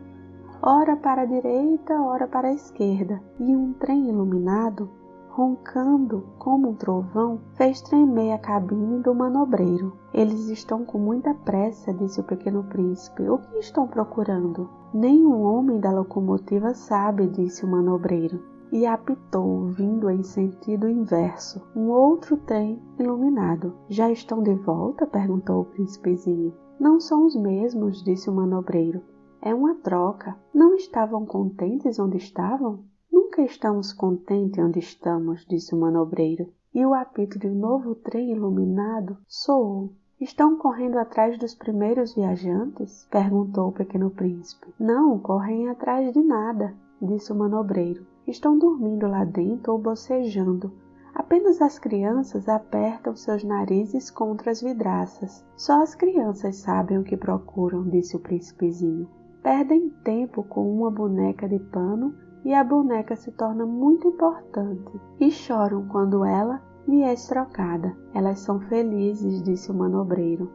ora para a direita, ora para a esquerda, e um trem iluminado, roncando como um trovão, fez tremer a cabine do manobreiro. Eles estão com muita pressa, disse o pequeno príncipe. O que estão procurando? Nenhum homem da locomotiva sabe, disse o manobreiro. E apitou, vindo em sentido inverso, um outro trem iluminado. Já estão de volta? Perguntou o príncipezinho. Não são os mesmos, disse o manobreiro. É uma troca. Não estavam contentes onde estavam? Nunca estamos contentes onde estamos, disse o manobreiro. E o apito de um novo trem iluminado soou. Estão correndo atrás dos primeiros viajantes? Perguntou o pequeno príncipe. Não, correm atrás de nada, disse o manobreiro. Estão dormindo lá dentro ou bocejando. Apenas as crianças apertam seus narizes contra as vidraças. Só as crianças sabem o que procuram, disse o príncipezinho. Perdem tempo com uma boneca de pano e a boneca se torna muito importante. E choram quando ela lhe é trocada. Elas são felizes, disse o manobreiro.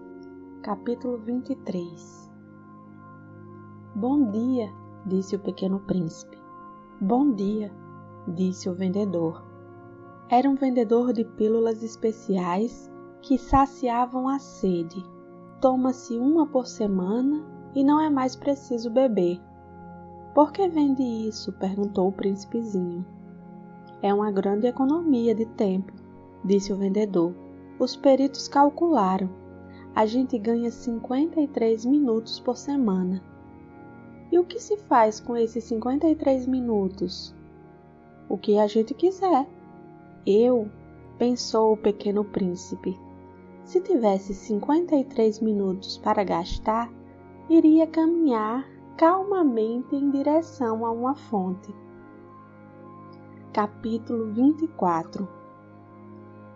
Capítulo 23. Bom dia, disse o pequeno príncipe. Bom dia, disse o vendedor. Era um vendedor de pílulas especiais que saciavam a sede. Toma-se uma por semana e não é mais preciso beber. Por que vende isso? Perguntou o príncipezinho. É uma grande economia de tempo, disse o vendedor. Os peritos calcularam. A gente ganha 53 minutos por semana. E o que se faz com esses 53 minutos? O que a gente quiser. Pensou o pequeno príncipe. Se tivesse 53 minutos para gastar, iria caminhar calmamente em direção a uma fonte. Capítulo 24.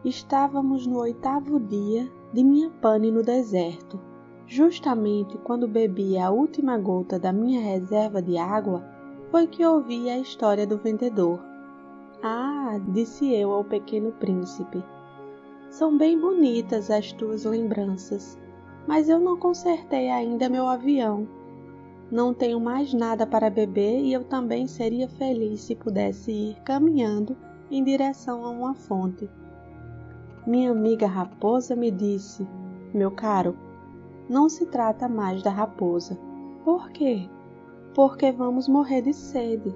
Estávamos no 8º dia de minha pane no deserto. Justamente quando bebi a última gota da minha reserva de água, foi que ouvi a história do vendedor. Ah, disse eu ao pequeno príncipe, são bem bonitas as tuas lembranças, mas eu não consertei ainda meu avião. Não tenho mais nada para beber e eu também seria feliz se pudesse ir caminhando em direção a uma fonte. Minha amiga raposa me disse, meu caro, não se trata mais da raposa. Por quê? Porque vamos morrer de sede.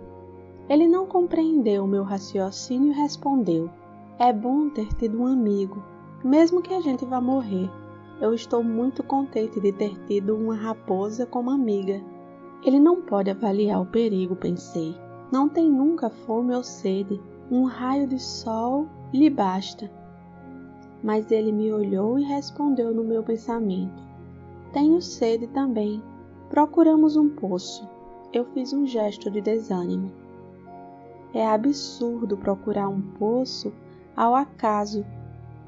Ele não compreendeu o meu raciocínio e respondeu, é bom ter tido um amigo, mesmo que a gente vá morrer. Eu estou muito contente de ter tido uma raposa como amiga. Ele não pode avaliar o perigo, pensei. Não tem nunca fome ou sede. Um raio de sol lhe basta. Mas ele me olhou e respondeu no meu pensamento. Tenho sede também. Procuramos um poço. Eu fiz um gesto de desânimo. É absurdo procurar um poço ao acaso,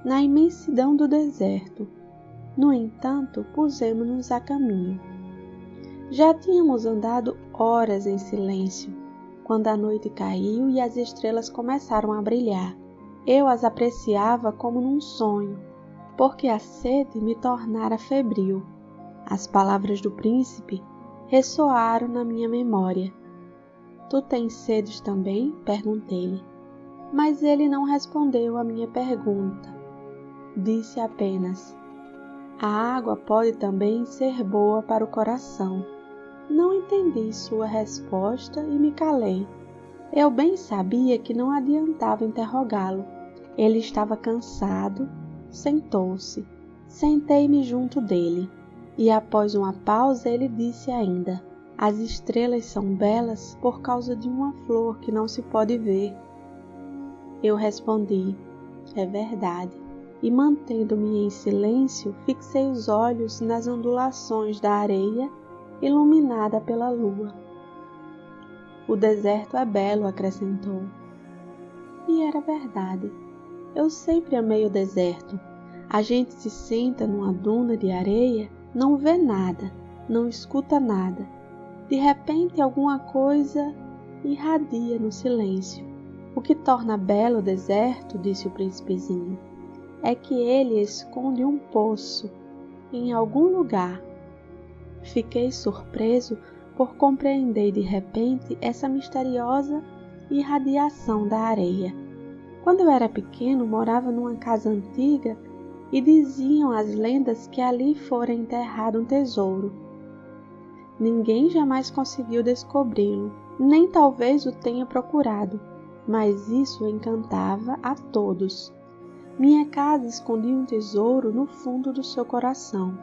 na imensidão do deserto. No entanto, pusemo-nos a caminho. Já tínhamos andado horas em silêncio, quando a noite caiu e as estrelas começaram a brilhar. Eu as apreciava como num sonho, porque a sede me tornara febril. As palavras do príncipe ressoaram na minha memória. Tu tens sede também? Perguntei-lhe. Mas ele não respondeu à minha pergunta. Disse apenas: a água pode também ser boa para o coração. Não entendi sua resposta e me calei. Eu bem sabia que não adiantava interrogá-lo. Ele estava cansado, sentou-se. Sentei-me junto dele, e após uma pausa ele disse ainda: as estrelas são belas por causa de uma flor que não se pode ver. Eu respondi: é verdade. E mantendo-me em silêncio, fixei os olhos nas ondulações da areia iluminada pela lua. O deserto é belo, acrescentou. E era verdade. Eu sempre amei o deserto. A gente se senta numa duna de areia, não vê nada, não escuta nada. De repente alguma coisa irradia no silêncio. O que torna belo o deserto, disse o príncipezinho, é que ele esconde um poço em algum lugar. Fiquei surpreso por compreender de repente essa misteriosa irradiação da areia. Quando eu era pequeno, morava numa casa antiga e diziam as lendas que ali fora enterrado um tesouro. Ninguém jamais conseguiu descobri-lo, nem talvez o tenha procurado, mas isso encantava a todos. Minha casa escondia um tesouro no fundo do seu coração.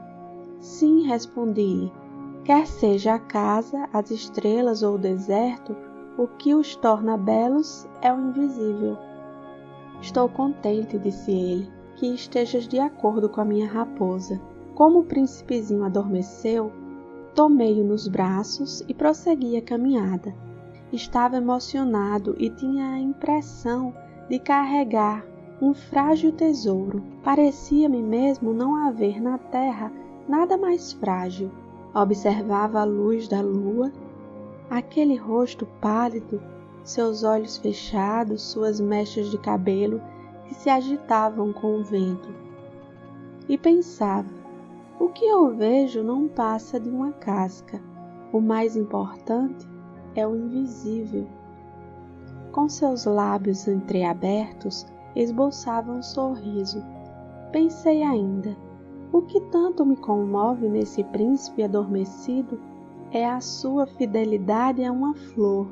Sim, respondi-lhe. Quer seja a casa, as estrelas ou o deserto, o que os torna belos é o invisível. Estou contente, disse ele, que estejas de acordo com a minha raposa. Como o príncipezinho adormeceu, tomei-o nos braços e prossegui a caminhada. Estava emocionado e tinha a impressão de carregar um frágil tesouro. Parecia-me mesmo não haver na terra nada mais frágil. Observava a luz da lua, aquele rosto pálido, seus olhos fechados, suas mechas de cabelo que se agitavam com o vento. E pensava: o que eu vejo não passa de uma casca. O mais importante é o invisível. Com seus lábios entreabertos, esboçava um sorriso. Pensei ainda: o que tanto me comove nesse príncipe adormecido é a sua fidelidade a uma flor.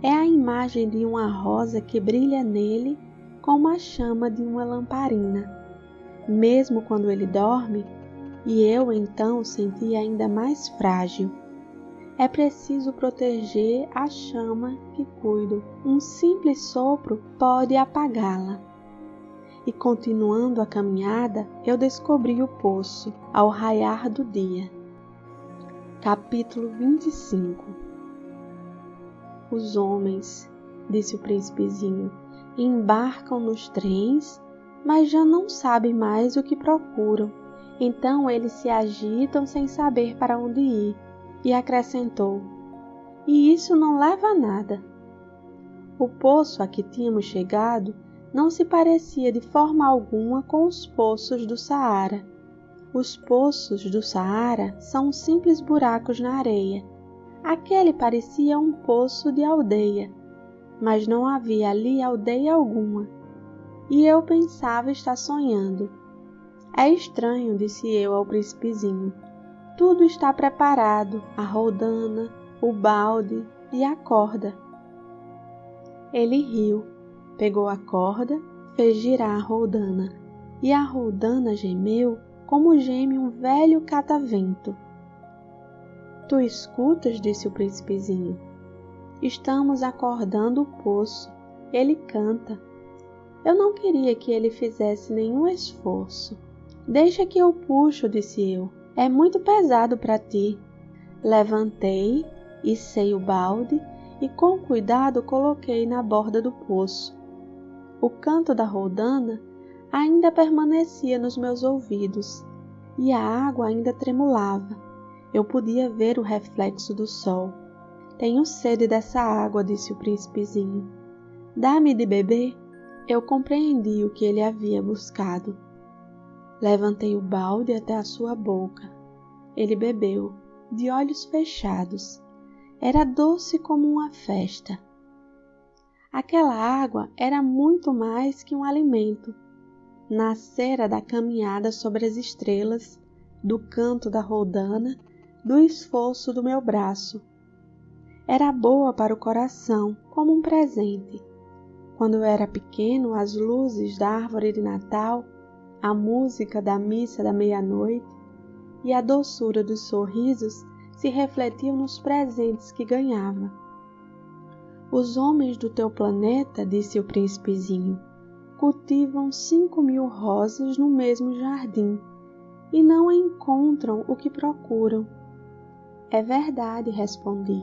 É a imagem de uma rosa que brilha nele como a chama de uma lamparina. Mesmo quando ele dorme, e eu então o senti ainda mais frágil. É preciso proteger a chama que cuido. Um simples sopro pode apagá-la. E continuando a caminhada, eu descobri o poço ao raiar do dia. Capítulo 25. Os homens, disse o príncipezinho, embarcam nos trens, mas já não sabem mais o que procuram. Então eles se agitam sem saber para onde ir. E acrescentou: e isso não leva a nada. O poço a que tínhamos chegado não se parecia de forma alguma com os poços do Saara. Os poços do Saara são simples buracos na areia. Aquele parecia um poço de aldeia, mas não havia ali aldeia alguma. E eu pensava estar sonhando. É estranho, disse eu ao príncipezinho. Tudo está preparado, a roldana, o balde e a corda. Ele riu, pegou a corda, fez girar a roldana, e a roldana gemeu como geme um velho catavento. Tu escutas, disse o príncipezinho. Estamos acordando o poço, ele canta. Eu não queria que ele fizesse nenhum esforço. Deixa que eu puxo, disse eu. É muito pesado para ti. Levantei, içei o balde e com cuidado coloquei na borda do poço. O canto da roldana ainda permanecia nos meus ouvidos. e a água ainda tremulava. Eu podia ver o reflexo do sol. Tenho sede dessa água, disse o príncipezinho. Dá-me de beber? Eu compreendi o que ele havia buscado. Levantei o balde até a sua boca. Ele bebeu, de olhos fechados. Era doce como uma festa. Aquela água era muito mais que um alimento. Nascera da caminhada sobre as estrelas, do canto da roldana, do esforço do meu braço. Era boa para o coração, como um presente. Quando eu era pequeno, as luzes da árvore de Natal, a música da missa da meia-noite e a doçura dos sorrisos se refletiam nos presentes que ganhava. Os homens do teu planeta, disse o príncipezinho, cultivam 5.000 rosas no mesmo jardim e não encontram o que procuram. É verdade, respondi.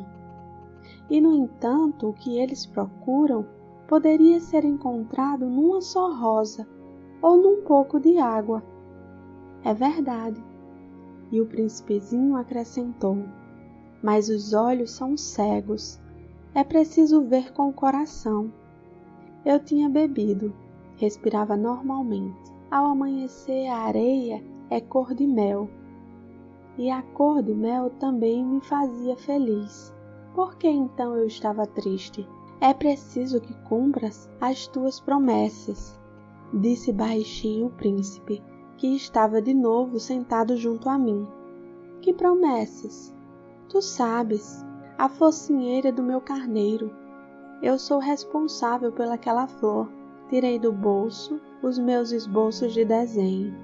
E, no entanto, o que eles procuram poderia ser encontrado numa só rosa ou num pouco de água. É verdade. E o príncipezinho acrescentou, mas os olhos são cegos. É preciso ver com o coração. Eu tinha bebido, respirava normalmente. Ao amanhecer, a areia é cor de mel. E a cor de mel também me fazia feliz. Por que então eu estava triste? É preciso que cumpras as tuas promessas, disse baixinho o príncipe, que estava de novo sentado junto a mim. Que promessas? Tu sabes, a focinheira do meu carneiro. Eu sou responsável pelaquela flor. Tirei do bolso os meus esboços de desenho.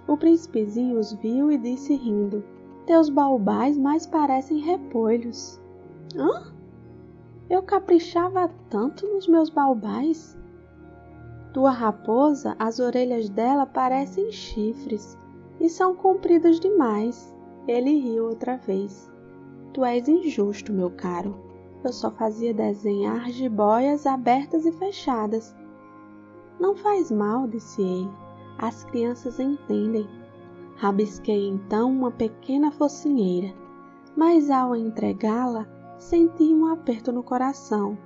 O príncipezinho os viu e disse rindo, teus baubás mais parecem repolhos. Hã? Eu caprichava tanto nos meus baubás? Tua raposa, as orelhas dela parecem chifres e são compridas demais. Ele riu outra vez. Tu és injusto, meu caro. Eu só fazia desenhar jiboias abertas e fechadas. Não faz mal, disse ele. As crianças entendem. Rabisquei então uma pequena focinheira, mas ao entregá-la, senti um aperto no coração.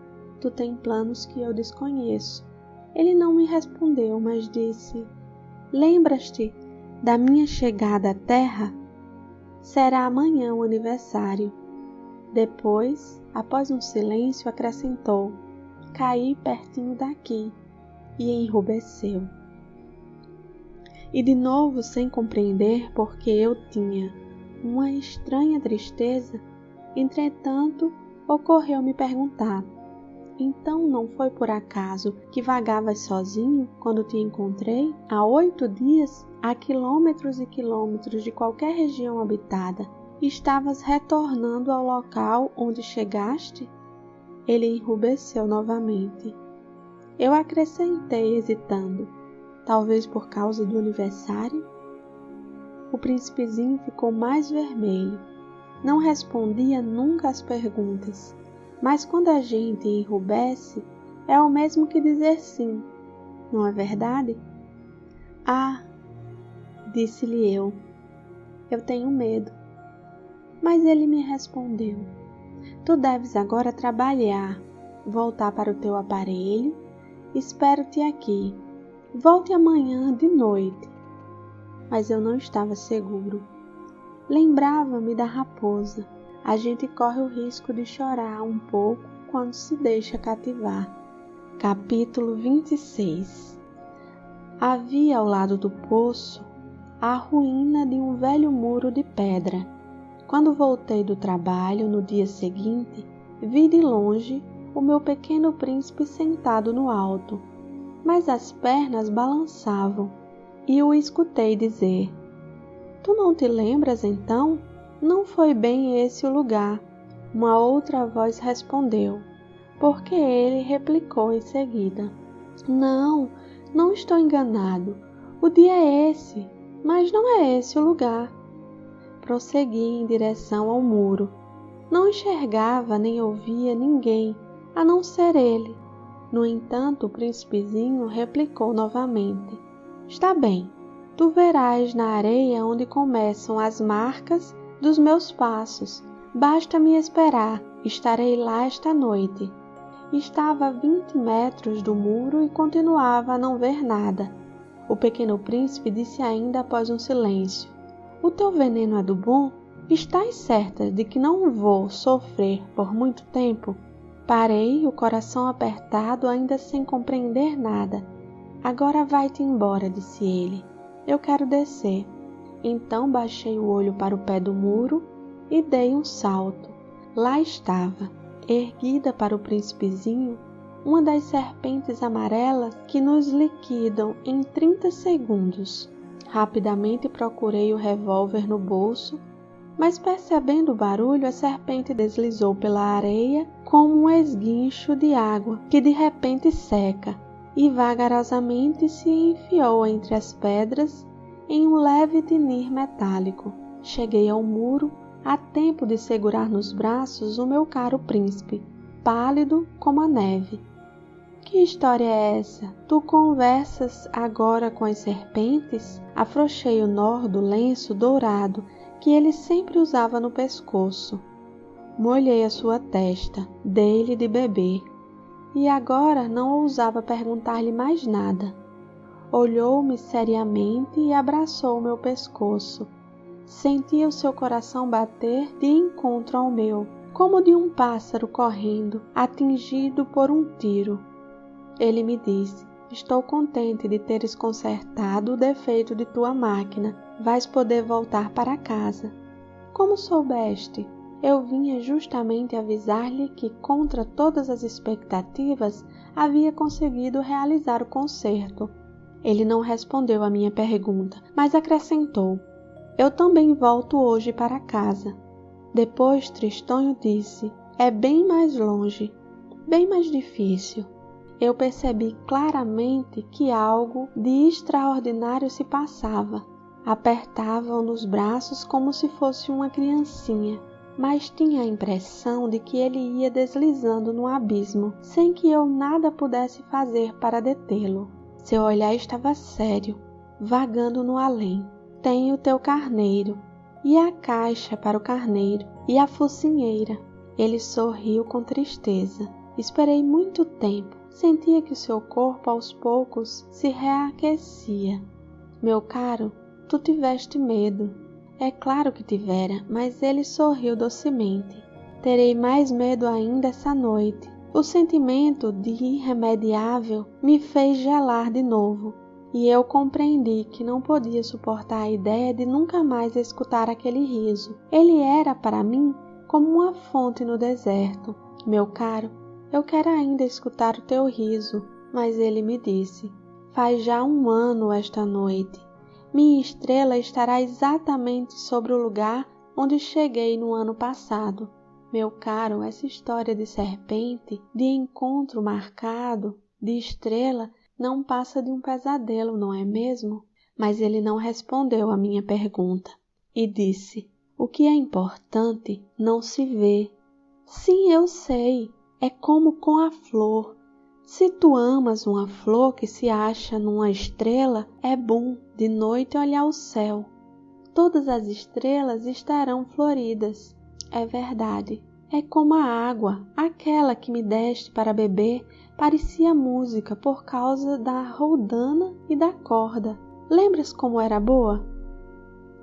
Tu tem planos que eu desconheço. Ele não me respondeu, mas disse, lembras-te da minha chegada à terra? Será amanhã o aniversário. Depois, após um silêncio, acrescentou, caí pertinho daqui, e enrubesceu. E de novo, sem compreender porque eu tinha uma estranha tristeza, entretanto, ocorreu-me perguntar, então não foi por acaso que vagavas sozinho quando te encontrei, há 8 dias, a quilômetros e quilômetros de qualquer região habitada, e estavas retornando ao local onde chegaste? Ele enrubesceu novamente. Eu acrescentei, hesitando, talvez por causa do aniversário? O príncipezinho ficou mais vermelho. Não respondia nunca às perguntas, mas quando a gente enrubesce, é o mesmo que dizer sim, não é verdade? Ah, disse-lhe eu tenho medo. Mas ele me respondeu, tu deves agora trabalhar, voltar para o teu aparelho, espero-te aqui, volte amanhã de noite. Mas eu não estava seguro. Lembrava-me da raposa. A gente corre o risco de chorar um pouco quando se deixa cativar. Capítulo 26. Havia ao lado do poço a ruína de um velho muro de pedra. Quando voltei do trabalho no dia seguinte, vi de longe o meu pequeno príncipe sentado no alto, mas as pernas balançavam e o escutei dizer, tu não te lembras então? Não foi bem esse o lugar. Uma outra voz respondeu, porque ele replicou em seguida, não estou enganado. O dia é esse, mas não é esse o lugar. Prossegui em direção ao muro. Não enxergava nem ouvia ninguém, a não ser ele. No entanto, o príncipezinho replicou novamente, está bem, Tu verás na areia onde começam as marcas dos meus passos. Basta-me esperar, estarei lá esta noite. Estava a 20 metros do muro e continuava a não ver nada. O pequeno príncipe disse ainda após um silêncio: O teu veneno é do bom? Estás certa de que não vou sofrer por muito tempo? Parei, o coração apertado, ainda sem compreender nada. Agora vai-te embora, disse ele. Eu quero descer. Então baixei o olho para o pé do muro e dei um salto. Lá estava, erguida para o príncipezinho, uma das serpentes amarelas que nos liquidam em 30 segundos. Rapidamente procurei o revólver no bolso, mas percebendo o barulho, a serpente deslizou pela areia como um esguincho de água que de repente seca e vagarosamente se enfiou entre as pedras em um leve tinir metálico. Cheguei ao muro a tempo de segurar nos braços o meu caro príncipe, pálido como a neve. Que história é essa? Tu conversas agora com as serpentes? Afrouxei o nó do lenço dourado que ele sempre usava no pescoço. Molhei a sua testa, dei-lhe de beber. E agora não ousava perguntar-lhe mais nada. Olhou-me seriamente e abraçou meu pescoço. Sentia o seu coração bater de encontro ao meu, como de um pássaro correndo, atingido por um tiro. Ele me disse: Estou contente de teres consertado o defeito de tua máquina. Vais poder voltar para casa. Como soubeste? Eu vinha justamente avisar-lhe que, contra todas as expectativas, havia conseguido realizar o concerto. Ele não respondeu à minha pergunta, mas acrescentou: Eu também volto hoje para casa. Depois Tristonho disse: É bem mais longe, bem mais difícil. Eu percebi claramente que algo de extraordinário se passava. Apertava-o nos braços como se fosse uma criancinha, mas tinha a impressão de que ele ia deslizando no abismo, sem que eu nada pudesse fazer para detê-lo. Seu olhar estava sério, vagando no além. Tenho o teu carneiro, e a caixa para o carneiro, e a focinheira. Ele sorriu com tristeza. Esperei muito tempo. Sentia que seu corpo aos poucos se reaquecia. Meu caro, tu tiveste medo. É claro que tivera, mas ele sorriu docemente. Terei mais medo ainda essa noite. O sentimento de irremediável me fez gelar de novo, e eu compreendi que não podia suportar a ideia de nunca mais escutar aquele riso. Ele era para mim como uma fonte no deserto. Meu caro, eu quero ainda escutar o teu riso. Mas ele me disse: Faz já 1 ano esta noite. Minha estrela estará exatamente sobre o lugar onde cheguei no ano passado. Meu caro, essa história de serpente, de encontro marcado, de estrela, não passa de um pesadelo, não é mesmo? Mas ele não respondeu à minha pergunta e disse: O que é importante não se vê. Sim, eu sei. É como com a flor. Se tu amas uma flor que se acha numa estrela, é bom de noite olhar o céu. Todas as estrelas estarão floridas. É verdade. É como a água, aquela que me deste para beber, parecia música por causa da roldana e da corda. Lembras como era boa?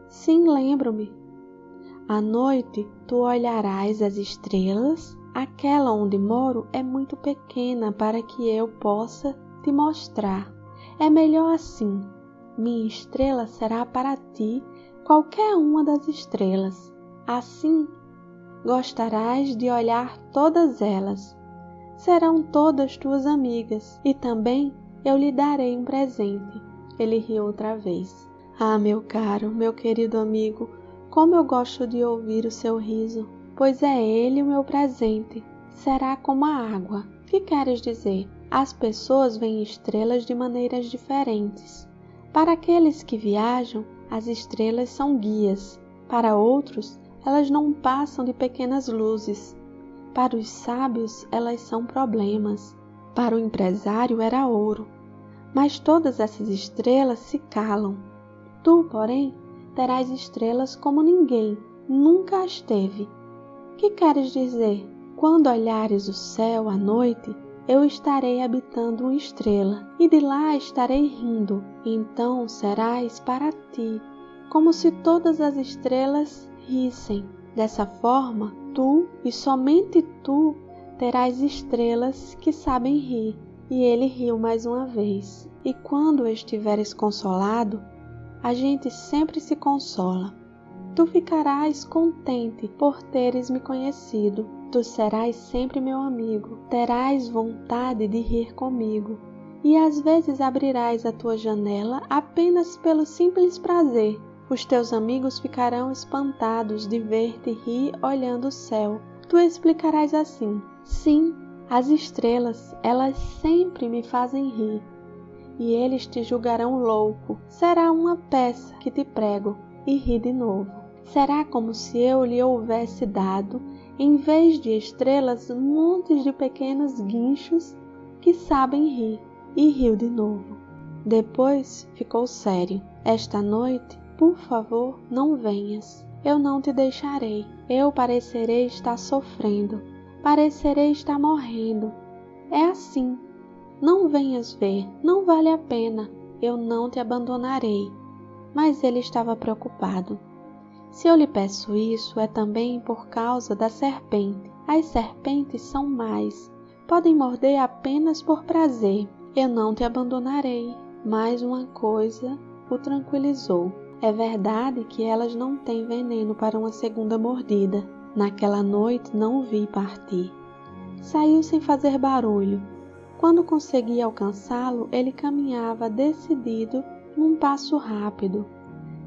Sim, lembro-me. À noite tu olharás as estrelas. Aquela onde moro é muito pequena para que eu possa te mostrar. É melhor assim. Minha estrela será para ti qualquer uma das estrelas. Assim, gostarás de olhar todas elas. Serão todas tuas amigas e também eu lhe darei um presente. Ele riu outra vez. Ah, meu caro, meu querido amigo, como eu gosto de ouvir o seu riso. Pois é ele o meu presente. Será como a água. Que queres dizer? As pessoas veem estrelas de maneiras diferentes. Para aqueles que viajam, as estrelas são guias. Para outros, elas não passam de pequenas luzes. Para os sábios, elas são problemas. Para o empresário, era ouro. Mas todas essas estrelas se calam. Tu, porém, terás estrelas como ninguém nunca as teve. Que queres dizer? Quando olhares o céu à noite, eu estarei habitando uma estrela, e de lá estarei rindo. Então serás para ti como se todas as estrelas rissem. Dessa forma, tu e somente tu terás estrelas que sabem rir. E ele riu mais uma vez. E quando estiveres consolado, a gente sempre se consola. Tu ficarás contente por teres me conhecido. Tu serás sempre meu amigo. Terás vontade de rir comigo. E às vezes abrirás a tua janela apenas pelo simples prazer. Os teus amigos ficarão espantados de ver-te rir olhando o céu. Tu explicarás assim: sim, as estrelas, elas sempre me fazem rir. E eles te julgarão louco. Será uma peça que te prego e ri de novo. Será como se eu lhe houvesse dado, em vez de estrelas, montes de pequenos guinchos que sabem rir. E riu de novo. Depois ficou sério. Esta noite, por favor, não venhas. Eu não te deixarei. Eu parecerei estar sofrendo. Parecerei estar morrendo. É assim. Não venhas ver. Não vale a pena. Eu não te abandonarei. Mas ele estava preocupado. Se eu lhe peço isso, é também por causa da serpente. As serpentes são más. Podem morder apenas por prazer. Eu não te abandonarei. Mais uma coisa o tranquilizou. É verdade que elas não têm veneno para uma segunda mordida. Naquela noite não o vi partir. Saiu sem fazer barulho. Quando consegui alcançá-lo, ele caminhava decidido num passo rápido.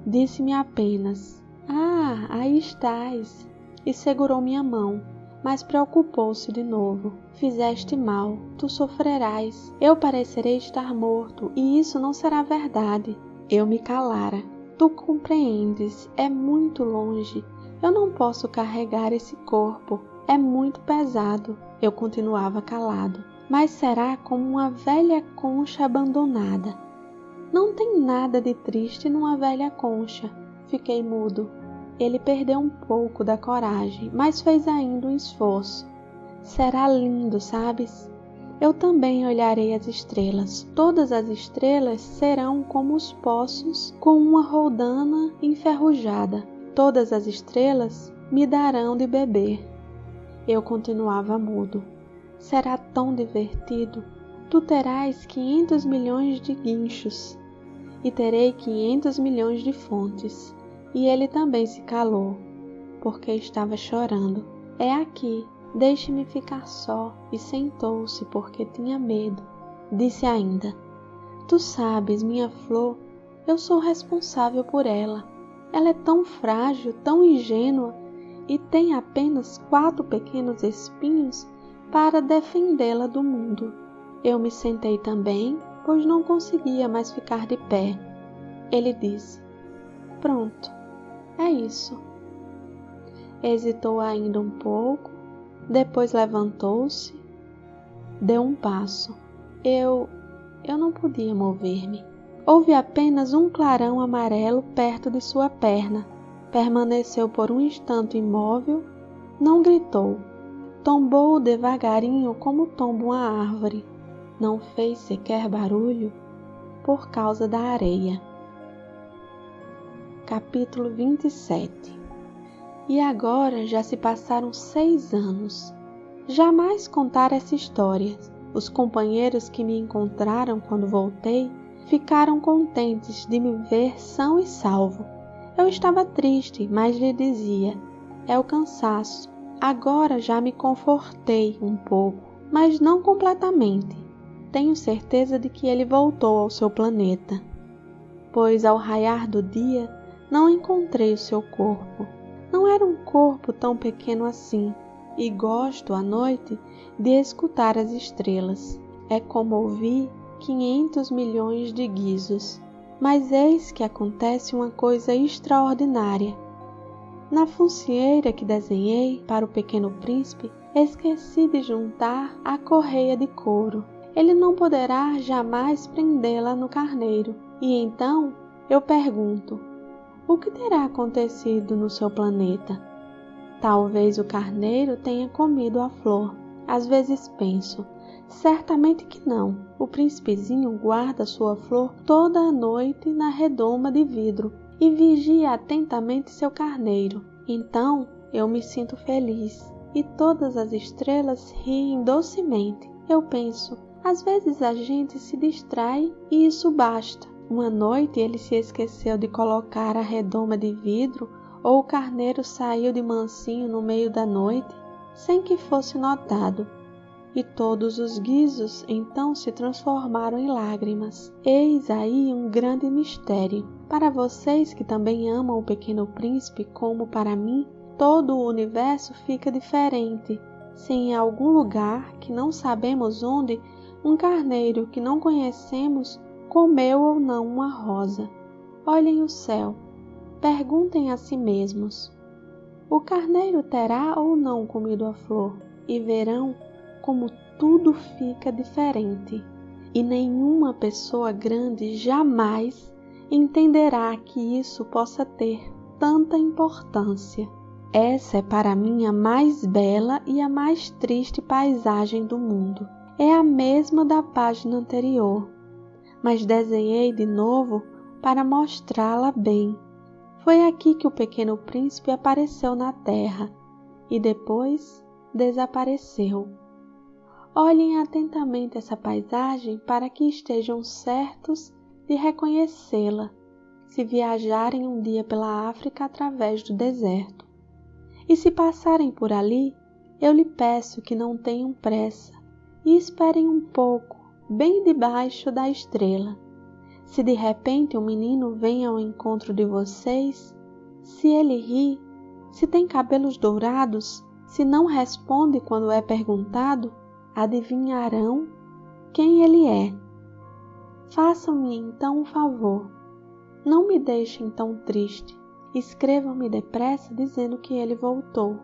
Disse-me apenas: "Ah, aí estás!" e segurou minha mão, mas preocupou-se de novo. "Fizeste mal, tu sofrerás. Eu parecerei estar morto, e isso não será verdade." Eu me calara. "Tu compreendes, é muito longe. Eu não posso carregar esse corpo. É muito pesado." Eu continuava calado. "Mas será como uma velha concha abandonada." "Não tem nada de triste numa velha concha." Fiquei mudo. Ele perdeu um pouco da coragem, mas fez ainda um esforço. "Será lindo, sabes? Eu também olharei as estrelas. Todas as estrelas serão como os poços com uma roldana enferrujada. Todas as estrelas me darão de beber." Eu continuava mudo. "Será tão divertido. Tu terás 500 milhões de guinchos e terei 500 milhões de fontes." E ele também se calou, porque estava chorando. "É aqui, deixe-me ficar só." E sentou-se porque tinha medo. Disse ainda: "Tu sabes, minha flor, eu sou responsável por ela. Ela é tão frágil, tão ingênua, e tem apenas 4 pequenos espinhos para defendê-la do mundo." Eu me sentei também, pois não conseguia mais ficar de pé. Ele disse: "Pronto. É isso." Hesitou ainda um pouco, depois levantou-se, deu um passo. Eu não podia mover-me. Houve apenas um clarão amarelo perto de sua perna. Permaneceu por um instante imóvel, não gritou. Tombou devagarinho como tomba uma árvore. Não fez sequer barulho por causa da areia. Capítulo 27. E agora já se passaram 6 anos. Jamais contara essa história. Os companheiros que me encontraram quando voltei ficaram contentes de me ver são e salvo. Eu estava triste, mas lhe dizia: "É o cansaço." Agora já me confortei um pouco, mas não completamente. Tenho certeza de que ele voltou ao seu planeta, pois ao raiar do dia não encontrei o seu corpo. Não era um corpo tão pequeno assim, e gosto à noite de escutar as estrelas. É como ouvir 500 milhões de guizos. Mas eis que acontece uma coisa extraordinária. Na foncieira que desenhei para o Pequeno Príncipe, esqueci de juntar a correia de couro. Ele não poderá jamais prendê-la no carneiro. E então eu pergunto: o que terá acontecido no seu planeta? Talvez o carneiro tenha comido a flor. Às vezes penso: certamente que não. O príncipezinho guarda sua flor toda a noite na redoma de vidro e vigia atentamente seu carneiro. Então eu me sinto feliz e todas as estrelas riem docemente. Eu penso: às vezes a gente se distrai e isso basta. Uma noite ele se esqueceu de colocar a redoma de vidro, ou o carneiro saiu de mansinho no meio da noite, sem que fosse notado, e todos os guizos então se transformaram em lágrimas. Eis aí um grande mistério. Para vocês que também amam o Pequeno Príncipe como para mim, todo o universo fica diferente, se em algum lugar que não sabemos onde, um carneiro que não conhecemos comeu ou não uma rosa. Olhem o céu, perguntem a si mesmos: o carneiro terá ou não comido a flor? E verão como tudo fica diferente. E nenhuma pessoa grande jamais entenderá que isso possa ter tanta importância. Essa é para mim a mais bela e a mais triste paisagem do mundo. É a mesma da página anterior, mas desenhei de novo para mostrá-la bem. Foi aqui que o Pequeno Príncipe apareceu na terra e depois desapareceu. Olhem atentamente essa paisagem para que estejam certos de reconhecê-la, se viajarem um dia pela África através do deserto. E se passarem por ali, eu lhe peço que não tenham pressa e esperem um pouco, bem debaixo da estrela. Se de repente um menino vem ao encontro de vocês, se ele ri, se tem cabelos dourados, se não responde quando é perguntado, adivinharão quem ele é. Façam-me então um favor. Não me deixem tão triste. Escrevam-me depressa dizendo que ele voltou.